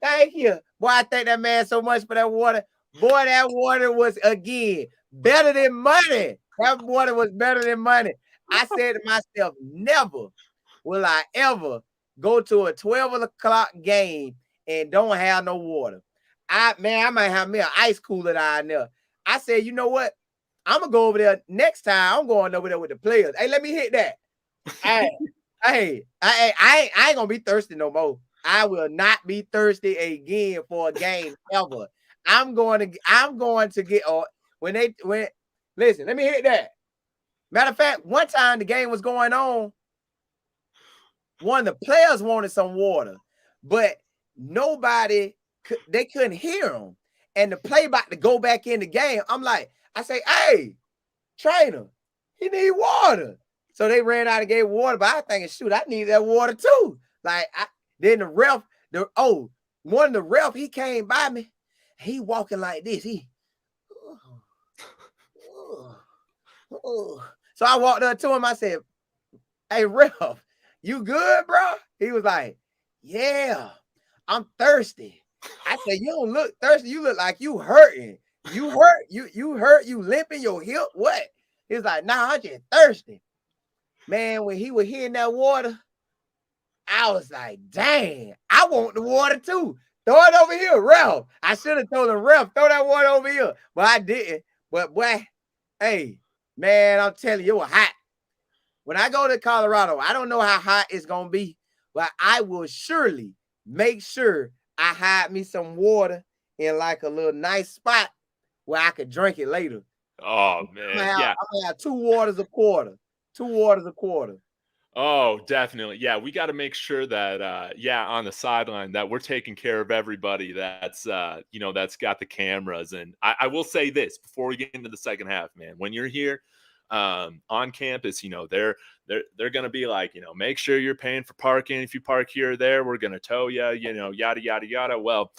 Thank you. Boy, I thank that man so much for that water. Boy, that water was, again, better than money. That water was better than money. I said to myself, never will I ever go to a 12 o'clock game and don't have no water. I might have me an ice cooler down there. I said, you know what? I'm going to go over there next time. I'm going over there with the players. Hey, let me hit that. I ain't going to be thirsty no more. I will not be thirsty again for a game ever. I'm going to get listen, let me hit that. Matter of fact, one time the game was going on, one of the players wanted some water, but they couldn't hear him. And the play about to go back in the game. I say, hey, trainer, he need water. So they ran out and gave water, but I think, shoot, I need that water too. Then the ref, one of the ref, he came by me. He walking like this. So I walked up to him. I said, hey, ref, you good, bro? He was like, yeah, I'm thirsty. I said, you don't look thirsty. You look like you hurting. You hurt? You hurt? You limping your hip? What? He was like, nah, I'm just thirsty. Man, when he was hitting that water, I was like, dang, I want the water too. Throw it over here, ref. I should have told the ref, throw that water over here. But I didn't. But boy, hey, man, I'm telling you, it was hot. When I go to Colorado, I don't know how hot it's going to be, but I will surely make sure I hide me some water in like a little nice spot where I could drink it later. Oh, man. I'm going to have 2 waters a quarter. 2 waters a quarter. Oh, definitely. Yeah, we got to make sure that, on the sideline that we're taking care of everybody that's, that's got the cameras. And I will say this before we get into the second half, man, when you're here on campus, they're going to be like, make sure you're paying for parking. If you park here or there, we're going to tow you, yada, yada, yada. Well,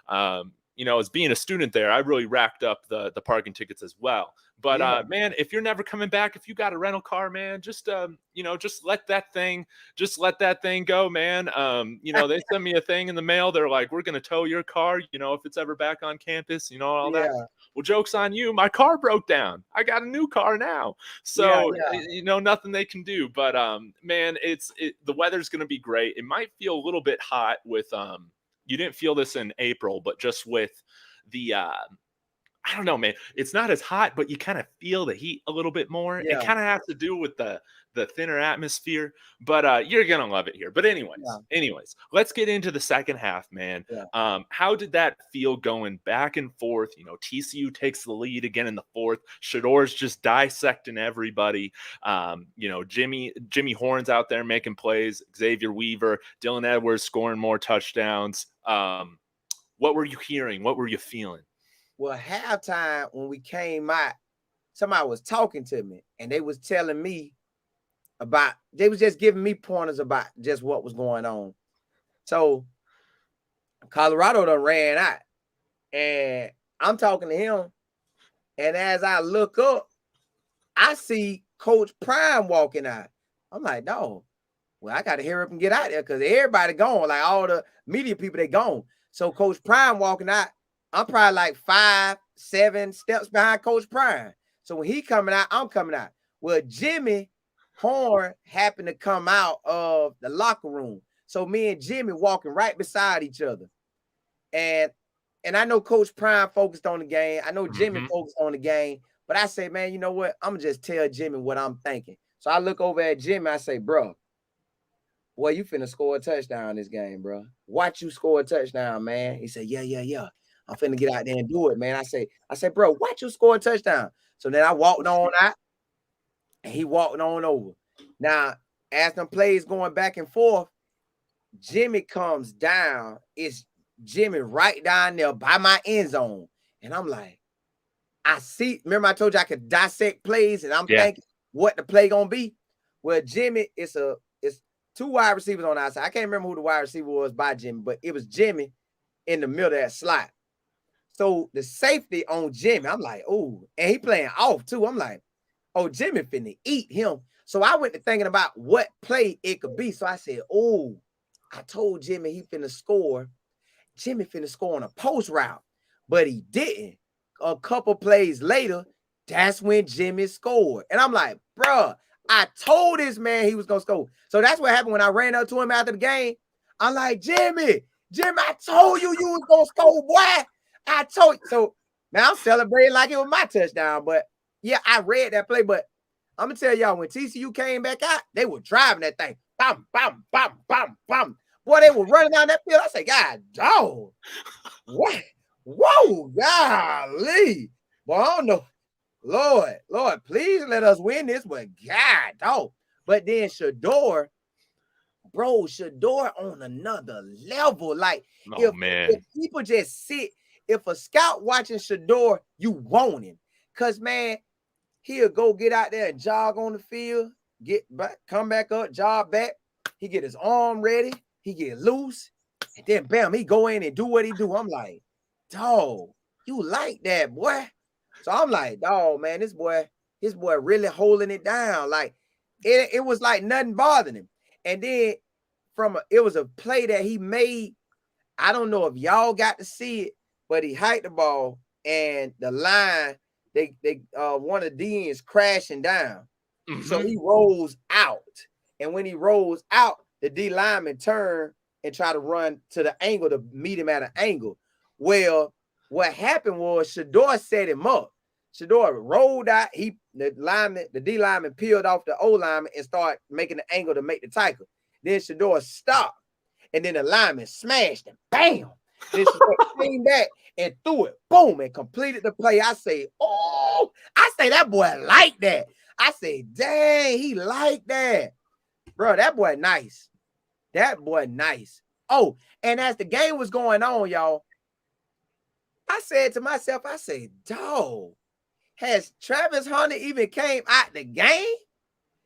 as being a student there, I really racked up the parking tickets as well. But man, if you're never coming back, if you got a rental car, man, just let that thing go, man. They send me a thing in the mail. They're like, we're gonna tow your car, if it's ever back on campus, all that. Well, joke's on you. My car broke down. I got a new car now. So nothing they can do. But man, the weather's gonna be great. It might feel a little bit hot with you didn't feel this in April, but just with the I don't know, man. It's not as hot, but you kind of feel the heat a little bit more. Yeah. It kind of has to do with the thinner atmosphere, but you're gonna love it here. But anyways, let's get into the second half, man. Yeah. How did that feel going back and forth? TCU takes the lead again in the fourth. Shador's just dissecting everybody. Jimmy Horn's out there making plays. Xavier Weaver, Dylan Edwards scoring more touchdowns. What were you hearing? What were you feeling? Well, halftime when we came out, somebody was talking to me and they was telling me they was just giving me pointers about just what was going on. So Colorado done ran out and I'm talking to him And as I look up, I see Coach Prime walking out. I'm like, no, well, I got to hurry up and get out there because everybody gone. Like all the media people, they gone. So Coach Prime walking out, I'm probably like 5, 7 steps behind Coach Prime. So when he coming out, I'm coming out. Well, Jimmy Horn happened to come out of the locker room. So me and Jimmy walking right beside each other. And I know Coach Prime focused on the game. I know Jimmy focused on the game. But I say, man, you know what? I'm going to just tell Jimmy what I'm thinking. So I look over at Jimmy. I say, bro, boy, you finna score a touchdown this game, bro. Watch you score a touchdown, man. He said, yeah. I'm finna get out there and do it, man. I say, bro, watch you score a touchdown. So then I walked on out, and he walked on over. Now, as them plays going back and forth, Jimmy comes down. It's Jimmy right down there by my end zone. And I'm like, I see, remember I told you I could dissect plays, and I'm thinking what the play gonna be? Well, Jimmy, it's 2 wide receivers on the outside. I can't remember who the wide receiver was by Jimmy, but it was Jimmy in the middle of that slot. So the safety on Jimmy, I'm like, oh, and he playing off too. I'm like, oh, Jimmy finna eat him. So I went to thinking about what play it could be. So I said, oh, I told Jimmy he finna score. Jimmy finna score on a post route, but he didn't. A couple plays later, that's when Jimmy scored. And I'm like, bruh, I told this man he was going to score. So that's what happened when I ran up to him after the game. I'm like, Jimmy, I told you was going to score, boy. I told you. So now I'm celebrating like it was my touchdown. But, yeah, I read that play. But I'm going to tell y'all, when TCU came back out, they were driving that thing. Bam, bam, bam, bam, bam. Boy, they were running down that field. I said, God, dog. What? Whoa, golly. Boy, I don't know. Lord, please let us win this, but God, dog. But then Shador on another level. Like, if people just sit, if a scout watching Shador, you want him. Because, man, he'll go get out there and jog on the field, get back, come back up, jog back. He get his arm ready. He get loose. And then, bam, he go in and do what he do. I'm like, dog, you like that, boy. So I'm like, dog, man, this boy really holding it down. Like, it was like nothing bothering him. And then it was a play that he made. I don't know if y'all got to see it, but he hiked the ball and the line, they one of the DNs crashing down. So he rolls out. And when he rolls out, the D lineman turn and try to run to the angle to meet him at an angle. Well, what happened was Shador set him up. Shador rolled out. The D lineman peeled off the O lineman and started making the angle to make the tackle. Then Shador stopped. And then the lineman smashed him. Bam! Then Shador came back and threw it. Boom! And completed the play. I say, oh! I say, that boy like that. I say, dang, he like that. Bro, that boy nice. Oh, and as the game was going on, y'all, I said to myself, I said, dog, has Travis Hunter even came out the game?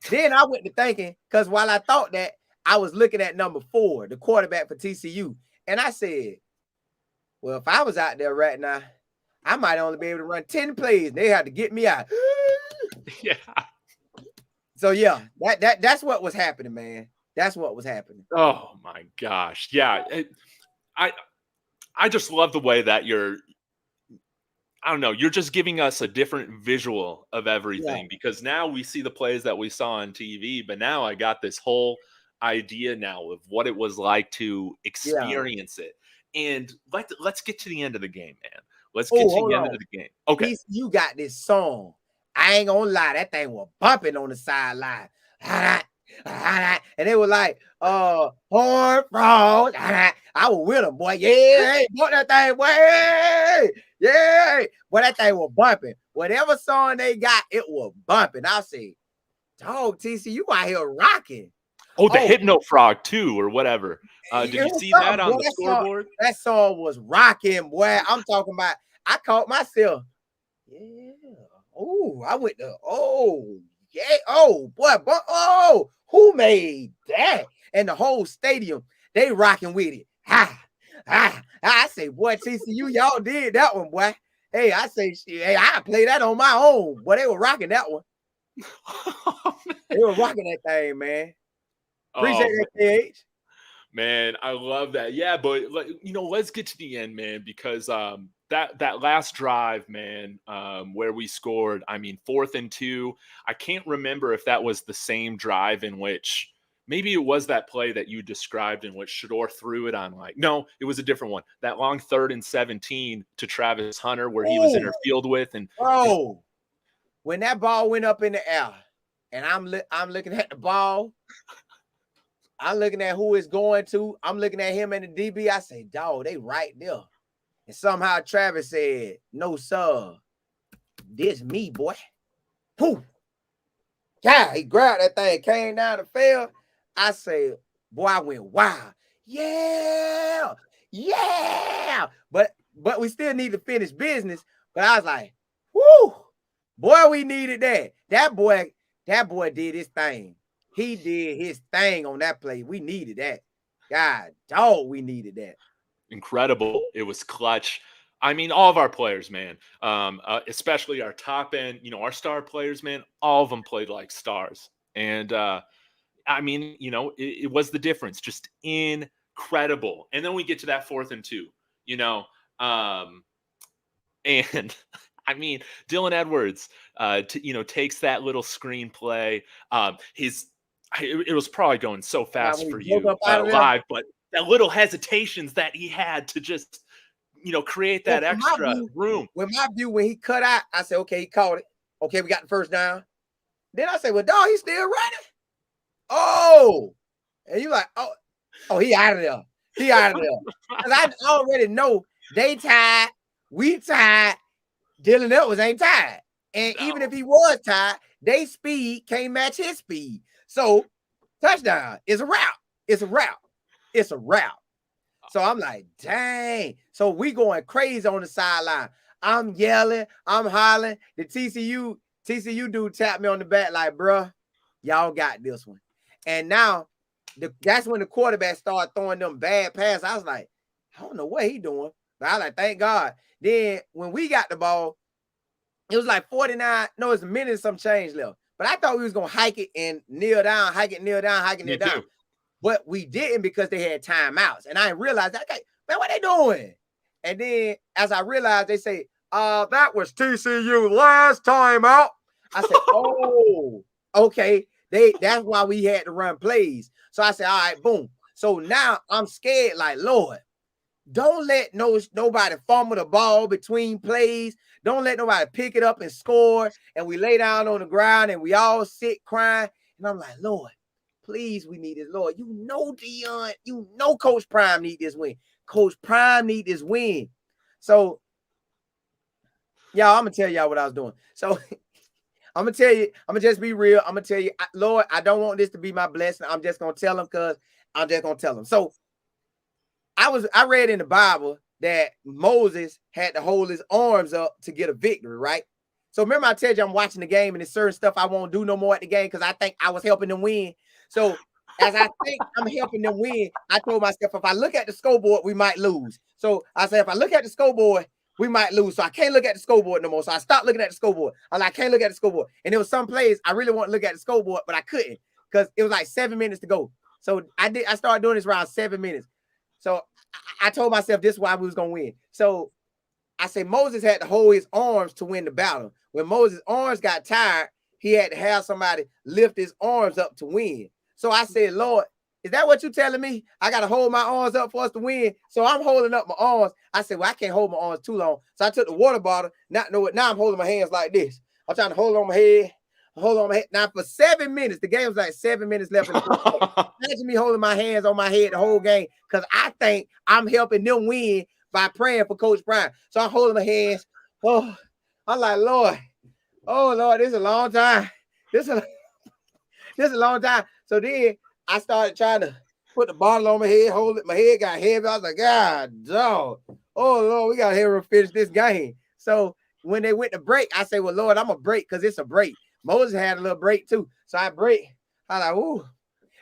Then I went to thinking, because while I thought that, I was looking at number 4, the quarterback for TCU. And I said, well, if I was out there right now, I might only be able to run 10 plays. They had to get me out. Yeah. So, yeah, that's what was happening, man. That's what was happening. Oh, my gosh. Yeah. I just love the way that you're just giving us a different visual of everything, because now we see the plays that we saw on TV, but now I got this whole idea now of what it was like to experience it. And let's get to the end of the game, man. Let's get to the end of the game. Okay. You got this song. I ain't gonna lie, that thing was bumping on the sideline. And they were like, horn frog. I was with them, boy. Yeah, bought that thing, boy. Yeah. Boy, that thing was bumping. Whatever song they got, it was bumping. I say, dog, TC, you out here rocking. Oh, the Hypno Frog too, or whatever. Did you see that on the scoreboard? That song was rocking, boy. I'm talking about, I caught myself. Yeah. Oh, I went to, yeah. Oh, boy. Oh, who made that? And the whole stadium, they rocking with it. I say, boy, TCU, y'all did that one, boy. Hey, I say, shit, hey, I play that on my own. Boy, they were rocking that one. They were rocking that thing, man. Appreciate that, KH. Man, I love that. Yeah, but let's get to the end, man, because that last drive, man, where we scored, I mean, 4th and 2. I can't remember if that was the same drive in which maybe it was that play that you described in which Shador threw it on no, it was a different one. That long 3rd and 17 to Travis Hunter where he was interfield with and when that ball went up in the air and I'm looking at the ball. I'm looking at who it's going to. I'm looking at him and the DB. I say, dog, they right there. And somehow Travis said, no, sir. This me, boy. Poof. Yeah, he grabbed that thing, came down the field. I say, boy, I went, wow. Yeah. Yeah. But we still need to finish business. But I was like, whoo. Boy, we needed that. That boy did his thing. He did his thing on that play. We needed that. God, dog, we needed that. Incredible. It was clutch. I mean, all of our players, man, especially our top end, our star players, man, all of them played like stars. And I mean, it was the difference. Just incredible. And then we get to that 4th and 2, and I mean, Dylan Edwards, takes that little screenplay. It was probably going so fast for you live, but that little hesitations that he had to just, create that extra room. When he cut out, I said, okay, he caught it. Okay, we got the first down. Then I said, well, dog, he's still running. Oh, and you like, oh, he out of there. He out of there. Because I already know they tied, we tied, Dylan Edwards ain't tied. And even if he was tied, they speed can't match his speed. So touchdown is a route. It's a route. It's a route. So I'm like, dang. So we going crazy on the sideline. I'm yelling. I'm hollering. The TCU dude tapped me on the back like, bruh, y'all got this one. And now that's when the quarterback started throwing them bad passes. I was like, I don't know what he doing. But I was like, thank God. Then when we got the ball, it was like 49. No, it's a minute and some change left. But I thought we was going to hike it and kneel down, hike it, kneel down, hike it, kneel down. But we didn't because they had timeouts. And I realized, okay, man, what they doing? And then as I realized, they say, that was TCU last timeout. I said, oh, okay. That's why we had to run plays. So I said, all right, boom. So now I'm scared, like, Lord, don't let nobody fumble the ball between plays. Don't let nobody pick it up and score. And we lay down on the ground and we all sit crying. And I'm like, Lord, please, we need this. Lord, Dion, Coach Prime need this win. Coach Prime need this win. So, y'all, I'm going to tell y'all what I was doing. So, I'm going to tell you, I'm going to just be real. I'm going to tell you, Lord, I don't want this to be my blessing. I'm just going to tell them because I'm just going to tell them. So, I read in the Bible that Moses had to hold his arms up to get a victory, right? So remember I told you I'm watching the game and there's certain stuff I won't do no more at the game because I think I was helping them win. So as I think I'm helping them win, I told myself, if I look at the scoreboard, we might lose. So I said, if I look at the scoreboard, we might lose. So I can't look at the scoreboard no more. So I stopped looking at the scoreboard. I'm like, I can't look at the scoreboard. And there was some plays I really want to look at the scoreboard, but I couldn't because it was like 7 minutes to go. So I started doing this around 7 minutes. So I told myself this is why we was going to win. So I said Moses had to hold his arms to win the battle. When Moses' arms got tired, he had to have somebody lift his arms up to win. So I said, Lord, is that what you're telling me? I got to hold my arms up for us to win. So I'm holding up my arms. I said, well, I can't hold my arms too long. So I took the water bottle. Now I'm holding my hands like this. I'm trying to hold on my head. Hold on my head. Now for 7 minutes, the game was like 7 minutes left. Imagine me holding my hands on my head the whole game because I think I'm helping them win by praying for Coach Prime. So I'm holding my hands. Oh, I'm like, Lord. Oh, Lord, this is a long time. This is a long time. So then I started trying to put the bottle on my head, hold it. My head got heavy. I was like, God, dog. Oh, Lord, we got to hurry and finish this game. So when they went to break, I said, well, Lord, I'm going to break because it's a break. Moses had a little break too. So I break. I like, ooh.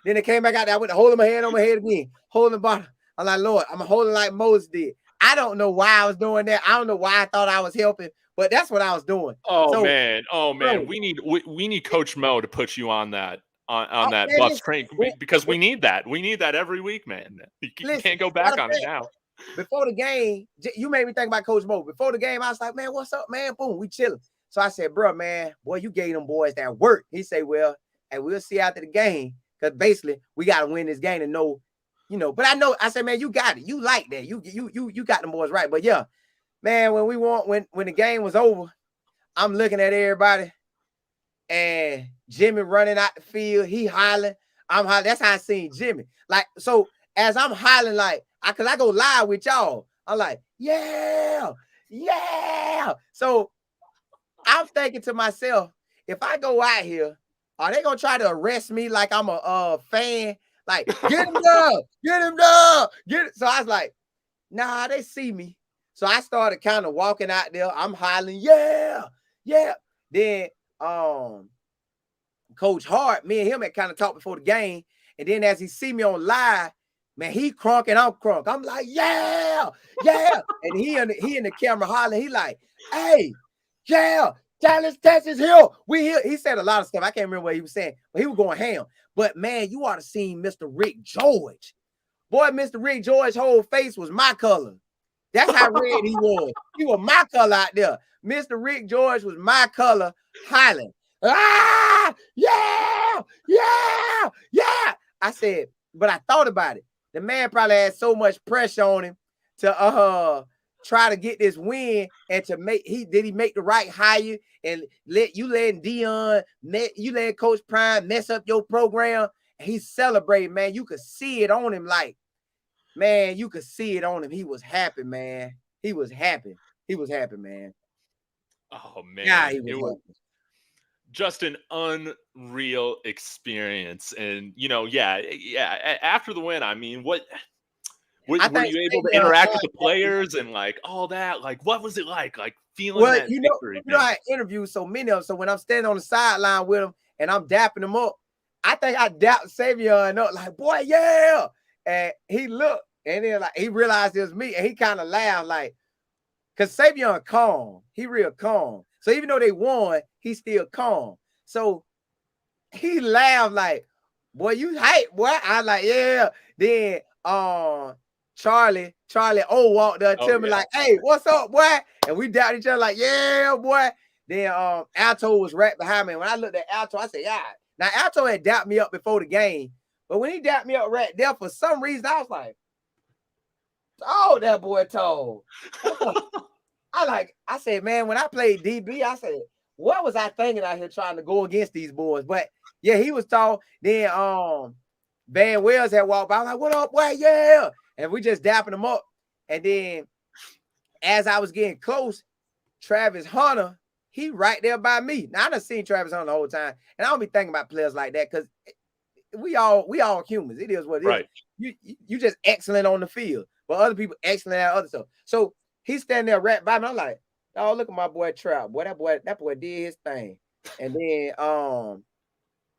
Then it came back out there. I went to holding my hand on my head again, holding the bottle. I'm like, Lord, I'm holding like Moses did. I don't know why I was doing that. I don't know why I thought I was helping, but that's what I was doing. Oh So, man, bro, we need Coach Mo to put you on that man, Buffs listen, train because we need that. We need that every week, man. You listen, can't go matter back of on it fact, now. before the game, you made me think about Coach Mo. Before the game, I was like, man, what's up, man? Boom, we chilling. So I said, bro, man, boy, you gave them boys that work. He said, well, hey, we'll see after the game. Because basically, we got to win this game and know, but I said, man, you got it. You like that. You got them boys right. But yeah, man, when the game was over, I'm looking at everybody and Jimmy running out the field. He hollering. I'm hollering. That's how I seen Jimmy. Like, so as I'm hollering, like, cause I go live with y'all. I'm like, yeah. So I'm thinking to myself, if I go out here, are they gonna try to arrest me like I'm a fan? Like, get him down, get it. So I was like, nah, they see me. So I started kind of walking out there. I'm hollering, yeah. Then Coach Hart, me and him had kind of talked before the game. And then as he see me on live, man, he crunk and I'm crunk. I'm like, yeah. And he in the camera hollering. He like, hey, yeah, Dallas, Texas, here. We here. He said a lot of stuff. I can't remember what he was saying, but he was going ham. But man, you ought to see Mr. Rick George. Boy, Mr. Rick George's whole face was my color. That's how red he was. He was my color out there. Mr. Rick George was my color, hollering. Ah, yeah. I said, but I thought about it. The man probably had so much pressure on him to try to get this win and to make he make the right hire and letting Dion, you let Coach Prime mess up your program. And he's celebrating, man. You could see it on him, like, man, you could see it on him. He was happy, man. He was happy, man. Oh man, Yeah, he was happy. Just an unreal experience. And after the win, I mean, were you able to interact with the players and like all that? Like, what was it like feeling that victory? I interviewed so many of them. So when I'm standing on the sideline with them and I'm dapping them up, I think I dapped Savion up like, boy, yeah. And he looked and then like he realized it was me and he kind of laughed like, because Savion calm. He real calm. So even though they won, he's still calm. So he laughed like, boy, you hype, boy. I like, yeah. Then Charlie O walked up to me like, hey, what's up, boy? And we dapped each other like, yeah, boy. Then Alto was right behind me. When I looked at Alto, I said, yeah. Now Alto had dapped me up before the game, but when he dapped me up right there, for some reason, I was like, oh, that boy tall. I said, man, when I played DB, I said, what was I thinking out here trying to go against these boys? But yeah, he was tall. Then Van Wells had walked by. I'm like, what up, boy? Yeah. And we just dapping him up. And then as I was getting close, Travis Hunter, he right there by me. Now I done seen Travis Hunter the whole time. And I don't be thinking about players like that because we all humans. It is what it is. Right. You just excellent on the field, but other people excellent at other stuff. So he's standing there right by me. I'm like, oh, look at my boy Trout. Boy, that boy did his thing. And then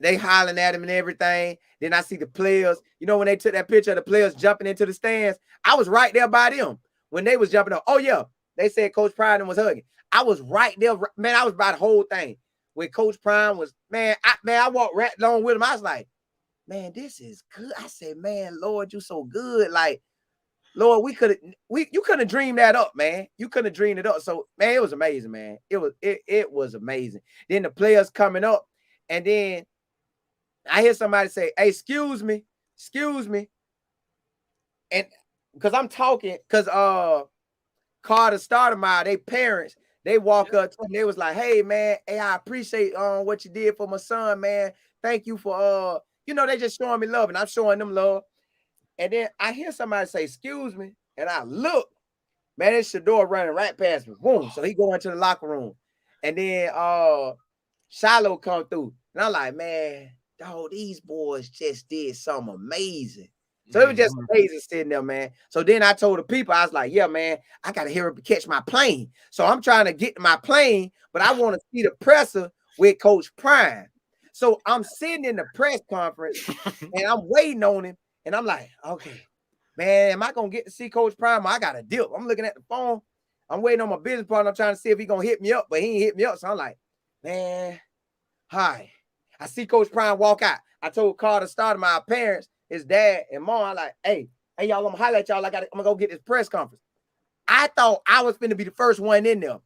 they hollering at him and everything. Then I see the players. You know, when they took that picture of the players jumping into the stands, I was right there by them when they was jumping up. Oh, yeah. They said Coach Prime was hugging. I was right there. Man, I was by the whole thing. When Coach Prime was, I walked right along with him. I was like, man, this is good. I said, man, Lord, you so good. Like, Lord, you couldn't have dreamed that up, man. You couldn't have dreamed it up. So, man, it was amazing, man. It was amazing. Then the players coming up, and then I hear somebody say, hey, excuse me. And because I'm talking, because Carter Stoudemire, they parents, they walk up to me, they was like, hey, man, hey, I appreciate what you did for my son, man. Thank you for they just showing me love, and I'm showing them love. And then I hear somebody say, excuse me, and I look, man, it's Shador running right past me. Boom. So he go into the locker room. And then Shiloh come through. And I'm like, man, dog, these boys just did something amazing. So it was just amazing sitting there, man. So then I told the people, I was like, yeah, man, I got to hear him catch my plane. So I'm trying to get to my plane, but I want to see the presser with Coach Prime. So I'm sitting in the press conference and I'm waiting on him. And I'm like, okay, man, am I gonna get to see Coach Prime? I got a dip. I'm looking at the phone. I'm waiting on my business partner. I'm trying to see if he gonna hit me up, but he ain't hit me up. So I'm like, man, hi. I see Coach Prime walk out. I told Carl to start my parents, his dad and mom. I'm like, hey, y'all, I'm gonna highlight y'all. I'm gonna go get this press conference. I thought I was finna be the first one in there.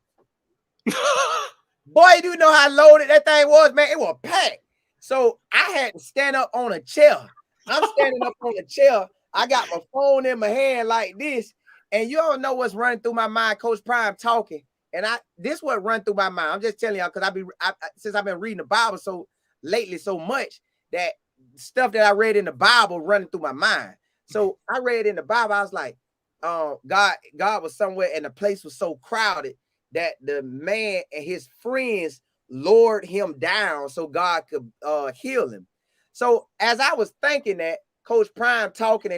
Boy, do you know how loaded that thing was, man? It was packed. So I had to stand up on a chair. I'm standing up on a chair. I got my phone in my hand like this. And you don't know what's running through my mind. Coach Prime talking. And this what run through my mind. I'm just telling y'all, because since I've been reading the Bible so lately so much, that stuff that I read in the Bible running through my mind. So I read in the Bible, I was like, God was somewhere and the place was so crowded that the man and his friends lowered him down so God could heal him. So as I was thinking that, Coach Prime talking,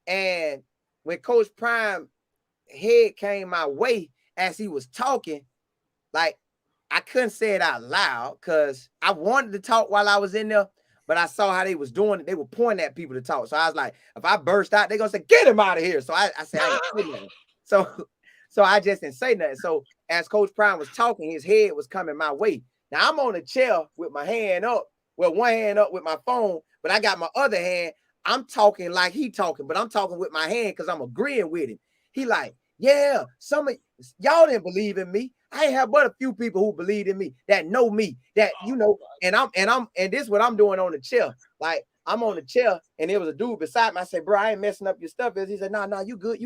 and when Coach Prime head came my way as he was talking, like I couldn't say it out loud because I wanted to talk while I was in there, but I saw how they was doing it. They were pointing at people to talk. So I was like, if I burst out, they're gonna say, get him out of here. So I said, I ain't say nothing. So I just didn't say nothing. So as Coach Prime was talking, his head was coming my way. Now I'm on a chair with my hand up, well, one hand up with my phone, but I got my other hand. I'm talking like he talking, but I'm talking with my hand because I'm agreeing with him. He like, yeah, some of y'all didn't believe in me. I ain't have but a few people who believed in me, that know me, that you know, and this is what I'm doing on the chair. Like I'm on the chair, and there was a dude beside me. I said, bro, I ain't messing up your stuff. He said, no, you good.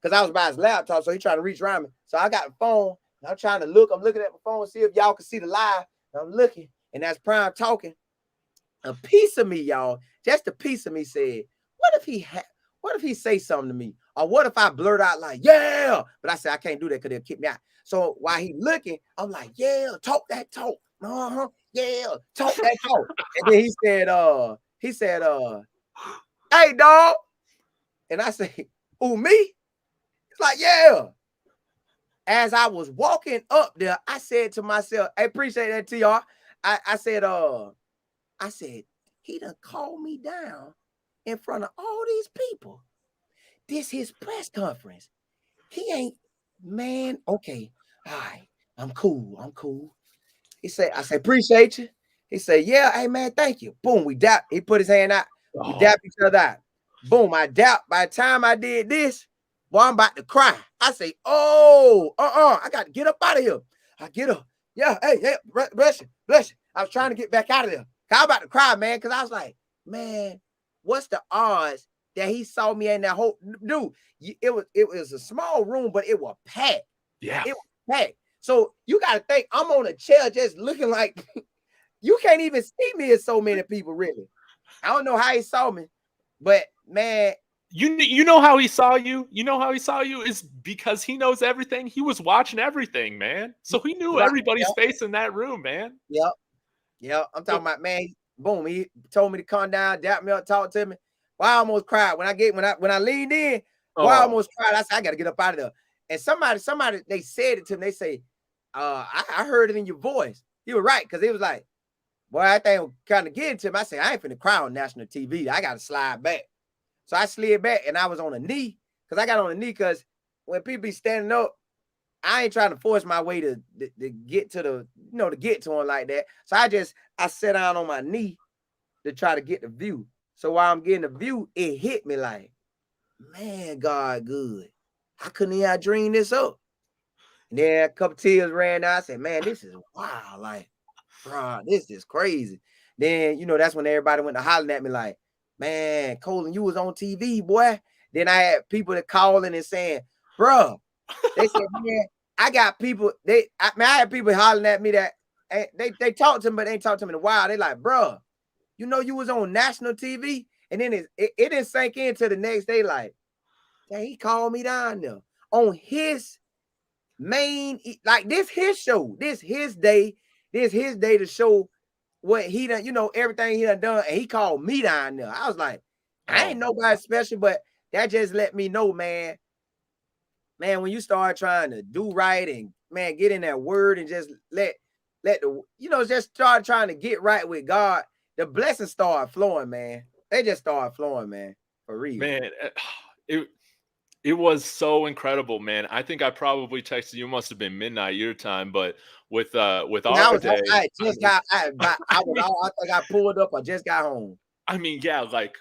Because I was by his laptop, so he trying to reach around me. So I got the phone, and I'm trying to look. I'm looking at my phone, see if y'all can see the live. And I'm looking, and that's Prime talking. A piece of me, y'all, just a piece of me said, what if he say something to me? Or what if I blurt out like, yeah? But I said, I can't do that because they'll kick me out. So while he looking, I'm like, yeah, talk that talk. Yeah, talk that talk. And then he said, hey, dog. And I say, who, me? It's like, yeah. As I was walking up there, I said to myself, I appreciate that, TR. I said, he done called me down in front of all these people. This his press conference. He ain't, man, okay. All right, I'm cool. I said, appreciate you. He said, yeah, hey, man, thank you. Boom, we dap. He put his hand out. We dap each other out. Boom, I dap. By the time I did this, boy, I'm about to cry. I say, I got to get up out of here. I get up. Yeah, hey, bless you. I was trying to get back out of there. I was about to cry, man, because I was like, man, what's the odds that he saw me in that whole, dude, it was a small room, but it was packed. Yeah. It was packed. So you got to think, I'm on a chair just looking like, you can't even see me as so many people, really. I don't know how he saw me, but, man. You know how he saw you? You know how he saw you is because he knows everything. He was watching everything, man. So he knew everybody's face in that room, man. Yep. I'm talking about, man, boom, he told me to come down, dap me up, talk to me. Well, I almost cried. When I leaned in, I almost cried. I said, I got to get up out of there. And somebody, they said it to me. They say, I heard it in your voice. You were right, because it was like, boy, I think kind of getting to him. I said, I ain't finna cry on national TV. I got to slide back. So I slid back, and I was on a knee, because I got on a knee because when people be standing up, I ain't trying to force my way to get to to get to him like that. So I sat down on my knee to try to get the view. So while I'm getting the view, it hit me like, man, God good. I couldn't even dream this up. And then a couple tears ran down. I said, man, this is wild. Like, bro, this is crazy. Then, that's when everybody went to hollering at me like, man, Colin, you was on TV, boy. Then I had people that calling and saying, bro, they said, man, I got people. I had people hollering at me that they talked to me, but they ain't talked to me in a while. They like, bro, you was on national TV, and then it didn't sink into the next day. Like, dang, he called me down there on his main, like this his show, this his day to show what he done, everything he done, and he called me down there. I was like, I ain't nobody special, but that just let me know, man, when you start trying to do right and, man, get in that word and just let the, just start trying to get right with God, the blessings start flowing, man. They just start flowing, man. For real. Man, it was so incredible, man. I think I probably texted you. It must have been midnight your time, but with I our was day, I just got I mean, think I pulled up. I just got home. I mean, yeah, like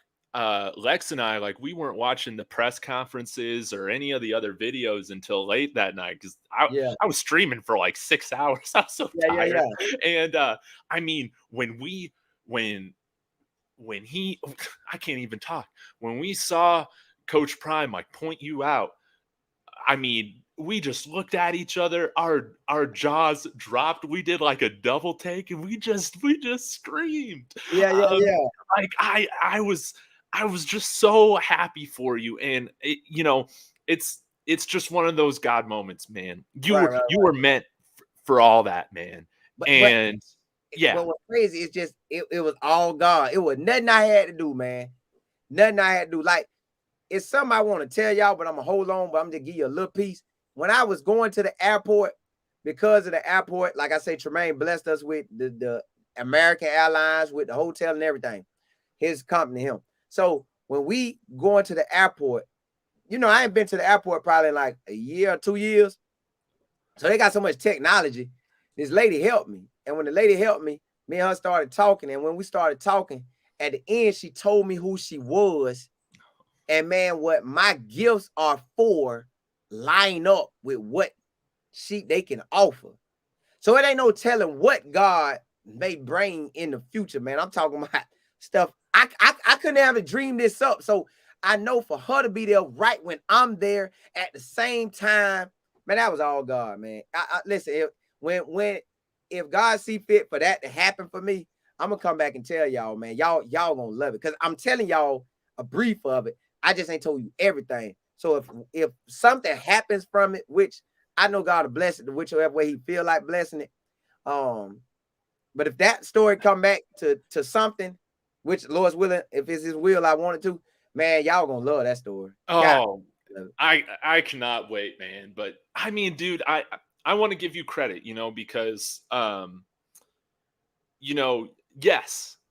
Lex and I, like we weren't watching the press conferences or any of the other videos until late that night because Yeah, I was streaming for like 6 hours. I was so tired. yeah. And I mean, when he I can't even talk. When we saw Coach Prime like point you out, I mean, we just looked at each other, our jaws dropped. We did like a double take and we just screamed. Um, Yeah. like I was just so happy for you. And it's just one of those God moments, man. You Right, were right. you were meant for all that, man. But And yeah, what's crazy is just it was all God. It was nothing I had to do, man. Nothing I had to do. Like, it's something I want to tell y'all, but I'm gonna hold on, but I'm gonna give you a little piece. When I was going to the airport, because of the airport, like I say, Tremaine blessed us with the American Airlines, with the hotel and everything. His company, him. So when we going to the airport, I ain't been to the airport probably in like a year or 2 years. So they got so much technology. This lady helped me. And when the lady helped me, me and her started talking. And when we started talking, at the end, she told me who she was. And man, what my gifts are for line up with what they can offer. So it ain't no telling what God may bring in the future, man. I'm talking about stuff. I couldn't have dreamed this up. So I know for her to be there right when I'm there at the same time, man, that was all God, man. Listen, if God see fit for that to happen for me, I'm gonna come back and tell y'all, man. Y'all gonna love it because I'm telling y'all a brief of it. I just ain't told you everything. So if something happens from it, which I know God will bless it whichever way He feel like blessing it. But if that story come back to something, which Lord's willing, if it's His will, I want it to, man, y'all gonna love that story. oh, I cannot wait, man. But I mean, dude, I want to give you credit, because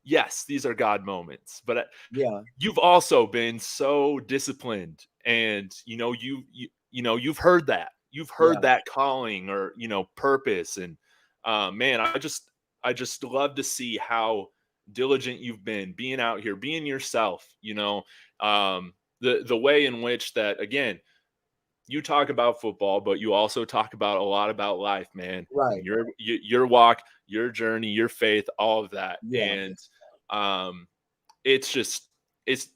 yes, these are God moments, but Yeah, you've also been so disciplined, and you've heard that. You've heard yeah, that calling or purpose, and man, I just love to see how diligent you've been being out here, being yourself. The way in which that, again, you talk about football, but you also talk about a lot about life, man. right. Your walk, your journey, your faith, all of that. Yeah, And it's just it's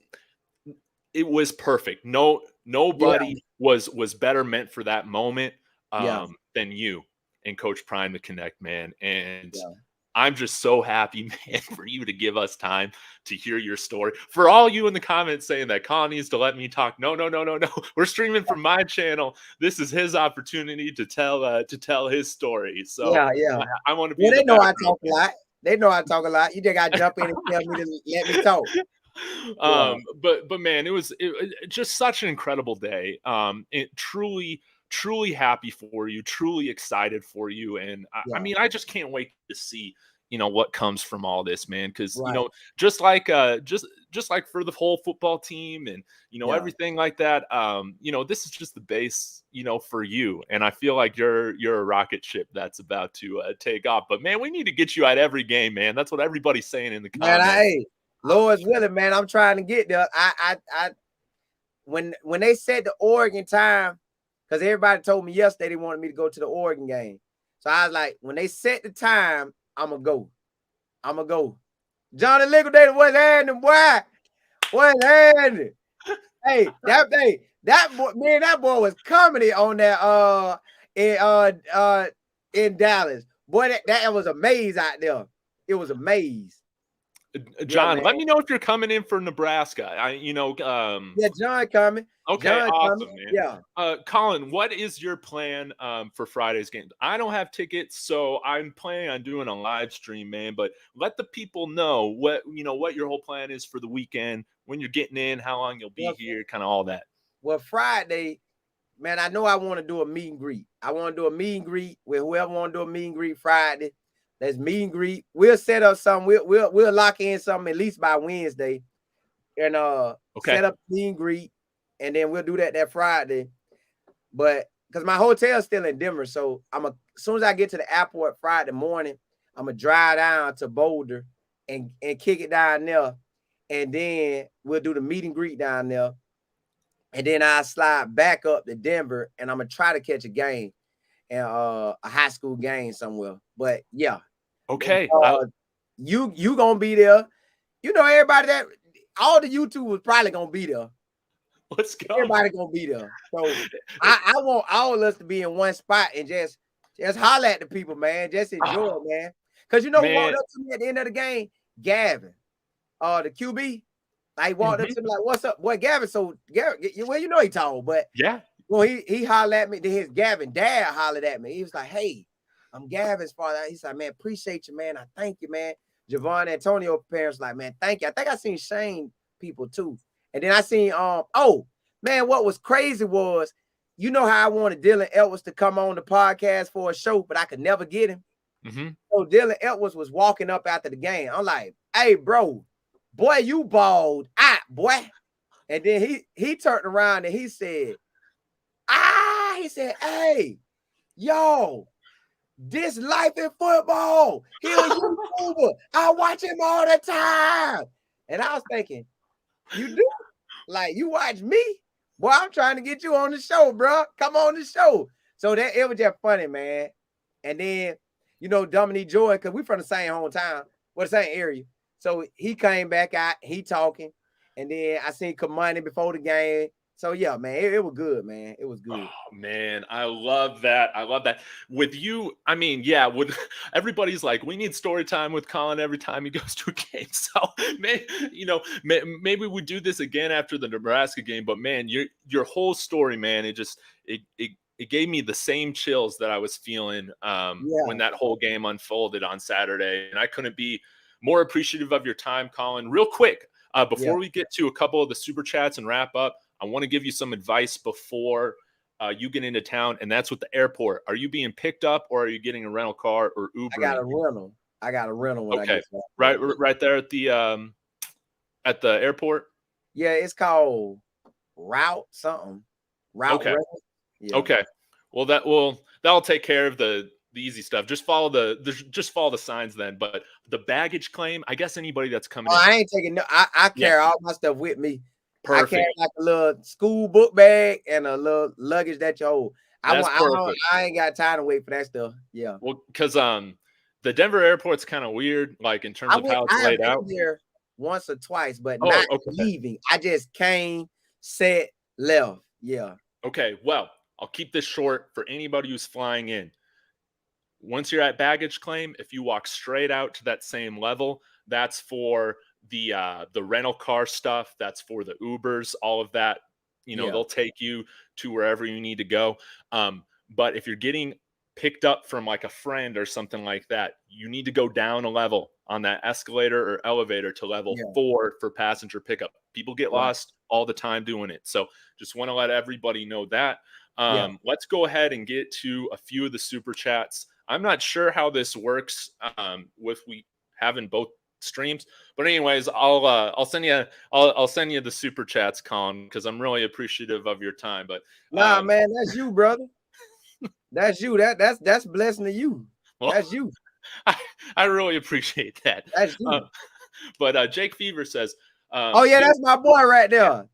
it was perfect. yeah, Nobody was better meant for that moment yeah, than you and Coach Prime to connect, man. And yeah. I'm just so happy, man, for you to give us time to hear your story. For all you in the comments saying that Colin needs to let me talk, no. We're streaming from my channel. This is his opportunity to tell his story. So Yeah. I want to be Well, the they know I background, talk a lot. They know I talk a lot. You just got to jump in and tell me to let me talk. Yeah, but man, it just such an incredible day. It truly happy for you, truly excited for you, and I yeah, mean, I just can't wait to see what comes from all this, man. Because right. just like just like for the whole football team and Yeah. everything like that. This is just the base, for you, and I feel like you're a rocket ship that's about to take off. But man, we need to get you at every game, man. That's what everybody's saying in the Man, comments. Lord's willing, man. I'm trying to get there. When they said the Oregon time, because everybody told me yesterday they wanted me to go to the Oregon game. So I was like, when they set the time, I'm gonna go. Johnny Liquidator, what's happening, boy? What's happening? Hey, that boy, man, that boy was comedy on that in Dallas. Boy, that was a maze out there. It was a maze. Yeah, John, man. let me know if you're coming in for Nebraska. Yeah, John coming. Okay, John coming. awesome, man. Yeah. Colin, what is your plan for Friday's game? I don't have tickets, so I'm planning on doing a live stream, man. But let the people know what your whole plan is for the weekend, when you're getting in, how long you'll be here, kind of all that. Well, Friday, man, I know I want to do a meet and greet. I want to do a meet and greet with whoever want to do a meet and greet Friday. Let's meet and greet. We'll set up something. We'll lock in something at least by Wednesday. and set up meet and greet, and then we'll do that Friday. But because my hotel's still in Denver, so as soon as I get to the airport Friday morning, I'm gonna drive down to Boulder and kick it down there, and then we'll do the meet and greet down there, and then I slide back up to Denver, and I'm gonna try to catch a game, and a high school game somewhere. But yeah, okay, you gonna be there. You know, everybody that all the YouTubers probably gonna be there. Let's go. Everybody gonna be there. So I want all of us to be in one spot and just holler at the people, man. Just enjoy it, man. Because you know who walked up to me at the end of the game? Gavin, the QB. Like walked up to me like, "What's up, boy, Gavin?" So Gavin, well, you know he tall, but yeah. Well, he hollered at me. Then his Gavin dad hollered at me. He was like, "Hey, I'm Gavin's father." He's like, "Man, appreciate you, man. I thank you, man." Javon Antonio parents like, "Man, thank you." I think I seen Shane people too. And then I seen oh man, what was crazy was, you know how I wanted Dylan Edwards to come on the podcast for a show, but I could never get him. So Dylan Edwards was walking up after the game. I'm like, "Hey, bro, boy, you balled out, boy." And then he turned around and he said, he said, "Hey, yo, this life in football. He a YouTuber. I watch him all the time." And I was thinking, "You do? Like, you watch me? Boy, I'm trying to get you on the show, bro. Come on the show." So it was just funny, man. And then, you know, Dominique Joy, because we from the same hometown, the same area. So he came back out, he talking. And then I seen Kamani before the game. So yeah, man, it was good, man. It was good. Oh man, I love that. I love that. With you, I mean, yeah, with everybody's like, we need story time with Colin every time he goes to a game. So maybe we do this again after the Nebraska game. But man, your whole story, man, it gave me the same chills that I was feeling when that whole game unfolded on Saturday. And I couldn't be more appreciative of your time, Colin. Real quick, before we get to a couple of the super chats and wrap up, I want to give you some advice before you get into town, and that's with the airport. Are you being picked up, or are you getting a rental car or Uber? I got a rental. When I get back. Right there at the airport. Yeah, it's called Route something. Route. Okay. Yeah. Okay. Well, that'll take care of the easy stuff. Just follow the signs then. But the baggage claim, I guess anybody that's coming in, I ain't taking I carry all my stuff with me. Perfect. I carry like a little school book bag and a little luggage that you hold. I ain't got time to wait for that stuff. Yeah. Well, because the Denver airport's kind of weird, like in terms of how it's laid out. There once or twice, but not leaving. I just came, sat, left. Yeah. Okay. Well, I'll keep this short for anybody who's flying in. Once you're at baggage claim, if you walk straight out to that same level, that's for the rental car stuff. That's for the Ubers, all of that. They'll take you to wherever you need to go. But if you're getting picked up from like a friend or something like that, you need to go down a level on that escalator or elevator to level 4 for passenger pickup. People get lost all the time doing it. So just want to let everybody know that. Let's go ahead and get to a few of the super chats. I'm not sure how this works with we having both streams, but anyways, I'll send you the super chats, Colin, because I'm really appreciative of your time. But man, that's you, brother. That's you. That's blessing to you. Well, that's you. I really appreciate that. That's you. But Jake Fever says, that's my boy right there.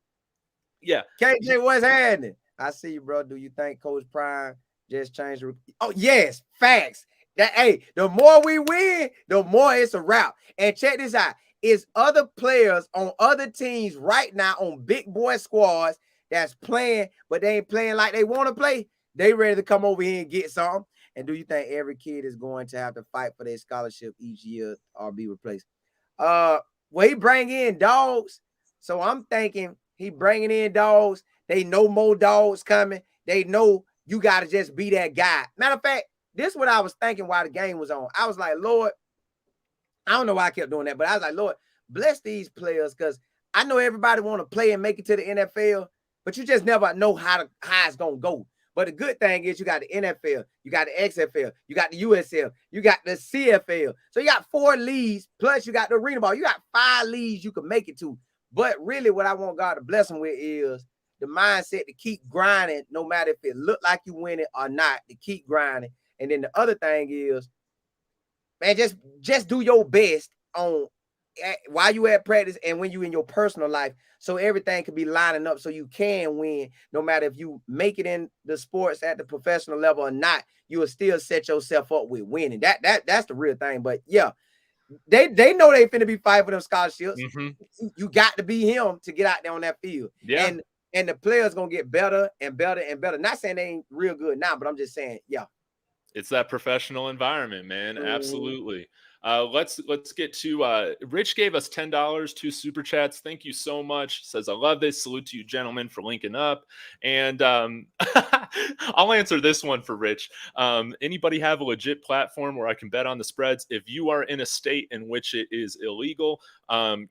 Yeah, KJ, what's happening? I see you, bro. Do you think Coach Prime just changed? Oh yes, facts. The more we win, the more it's a wrap. And check this out. It's other players on other teams right now on big boy squads that's playing, but they ain't playing like they want to play. They ready to come over here and get something. And do you think every kid is going to have to fight for their scholarship each year or be replaced? Well, he bring in dogs. So I'm thinking he bringing in dogs. They know more dogs coming. They know you got to just be that guy. Matter of fact, this is what I was thinking while the game was on. I was like, Lord, I don't know why I kept doing that, but I was like, Lord, bless these players, because I know everybody want to play and make it to the NFL, but you just never know how it's going to go. But the good thing is you got the NFL, you got the XFL, you got the USL, you got the CFL. So you got 4 leagues, plus you got the arena ball. You got 5 leagues you can make it to. But really, what I want God to bless them with is the mindset to keep grinding, no matter if it look like you win it or not, to keep grinding. And then the other thing is, man, just do your best on while you at practice and when you in your personal life, so everything can be lining up so you can win. No matter if you make it in the sports at the professional level or not, you will still set yourself up with winning. That's the real thing. But yeah, they know they finna be fighting for them scholarships. You got to be him to get out there on that field. Yeah. And the players gonna get better and better and better. Not saying they ain't real good now, but I'm just saying, yeah. It's that professional environment, man. Absolutely. Let's get to Rich gave us $10, 2 super chats. Thank you so much. Says, I love this. Salute to you gentlemen for linking up. And I'll answer this one for Rich. Anybody have a legit platform where I can bet on the spreads? If you are in a state in which it is illegal,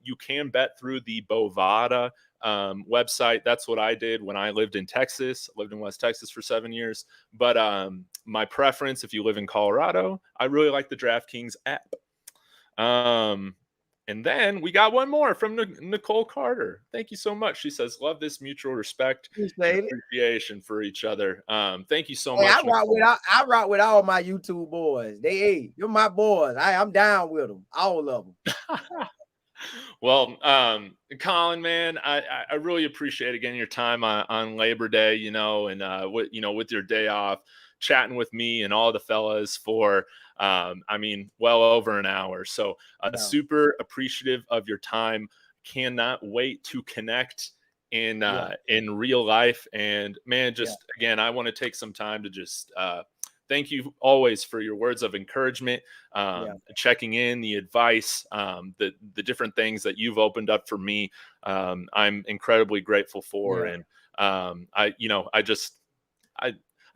you can bet through the Bovada website. That's what I did when I lived in Texas. I lived in West Texas for 7 years. But my preference, if you live in Colorado, I really like the DraftKings app. And then we got one more from Nicole Carter. Thank you so much. She says, love this mutual respect and appreciation for each other. Thank you so much. I rock with all my YouTube boys. You're my boys. I'm down with them, all of them. Well, Colin, man, I really appreciate again your time on Labor Day, and with your day off, chatting with me and all the fellas for well over an hour. So super appreciative of your time. Cannot wait to connect in real life. And man, again, I want to take some time to just thank you always for your words of encouragement, checking in, the advice, the different things that you've opened up for me. I'm incredibly grateful for. And I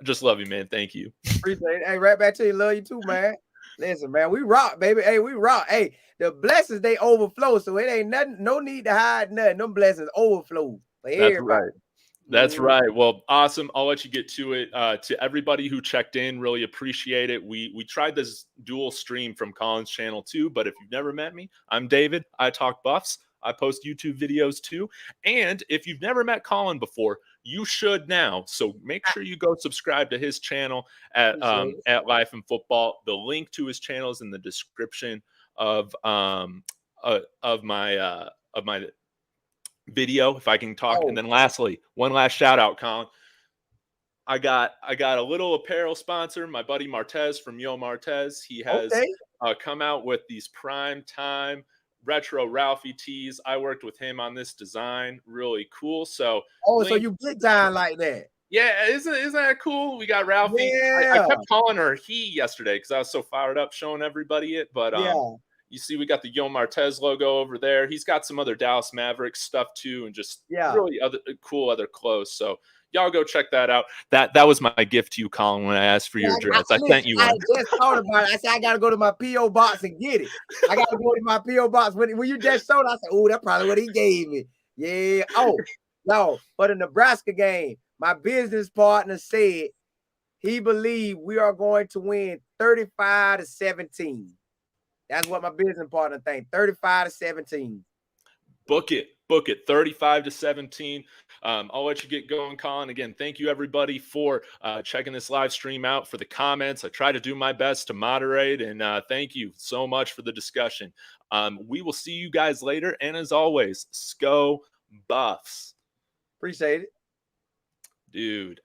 just love you, man. Thank you. Appreciate it. Hey, right back to you. Love you too, man. Listen, man, we rock, baby. Hey, we rock. Hey, the blessings, they overflow. So it ain't nothing, no need to hide nothing. Them blessings overflow for everybody. Right. That's right. Well, awesome. I'll let you get to it. To everybody who checked in, really appreciate it. We tried this dual stream from Colin's channel too, but if you've never met me, I'm David. I talk Buffs. I post YouTube videos too. And if you've never met Colin before, you should now. So make sure you go subscribe to his channel at Life and Football. The link to his channel is in the description of my video, if I can talk. And then lastly, one last shout out, Colin. I got a little apparel sponsor, my buddy Martez from Yo Martez. He has come out with these prime time retro Ralphie tees. I worked with him on this design. Really cool. So so you get down like that. Yeah, isn't that cool? We got Ralphie. Yeah. I kept calling her he yesterday because I was so fired up showing everybody it. But you see, we got the Yo Martez logo over there. He's got some other Dallas Mavericks stuff too, and just really other cool other clothes. So y'all go check that out. That was my gift to you, Colin, when I asked for your address. I sent you one. I just thought about it. I said I gotta go to my P.O. box and get it. I gotta go to my P.O. box. When you just showed, I said, "Oh, that's probably what he gave me." Yeah. Oh, no. For the Nebraska game, my business partner said he believed we are going to win 35-17. That's what my business partner thinks. 35-17. Book it. 35-17. I'll let you get going, Colin. Again, thank you everybody for checking this live stream out, for the comments. I try to do my best to moderate, and thank you so much for the discussion. We will see you guys later, and as always, Sco Buffs. Appreciate it. Dude.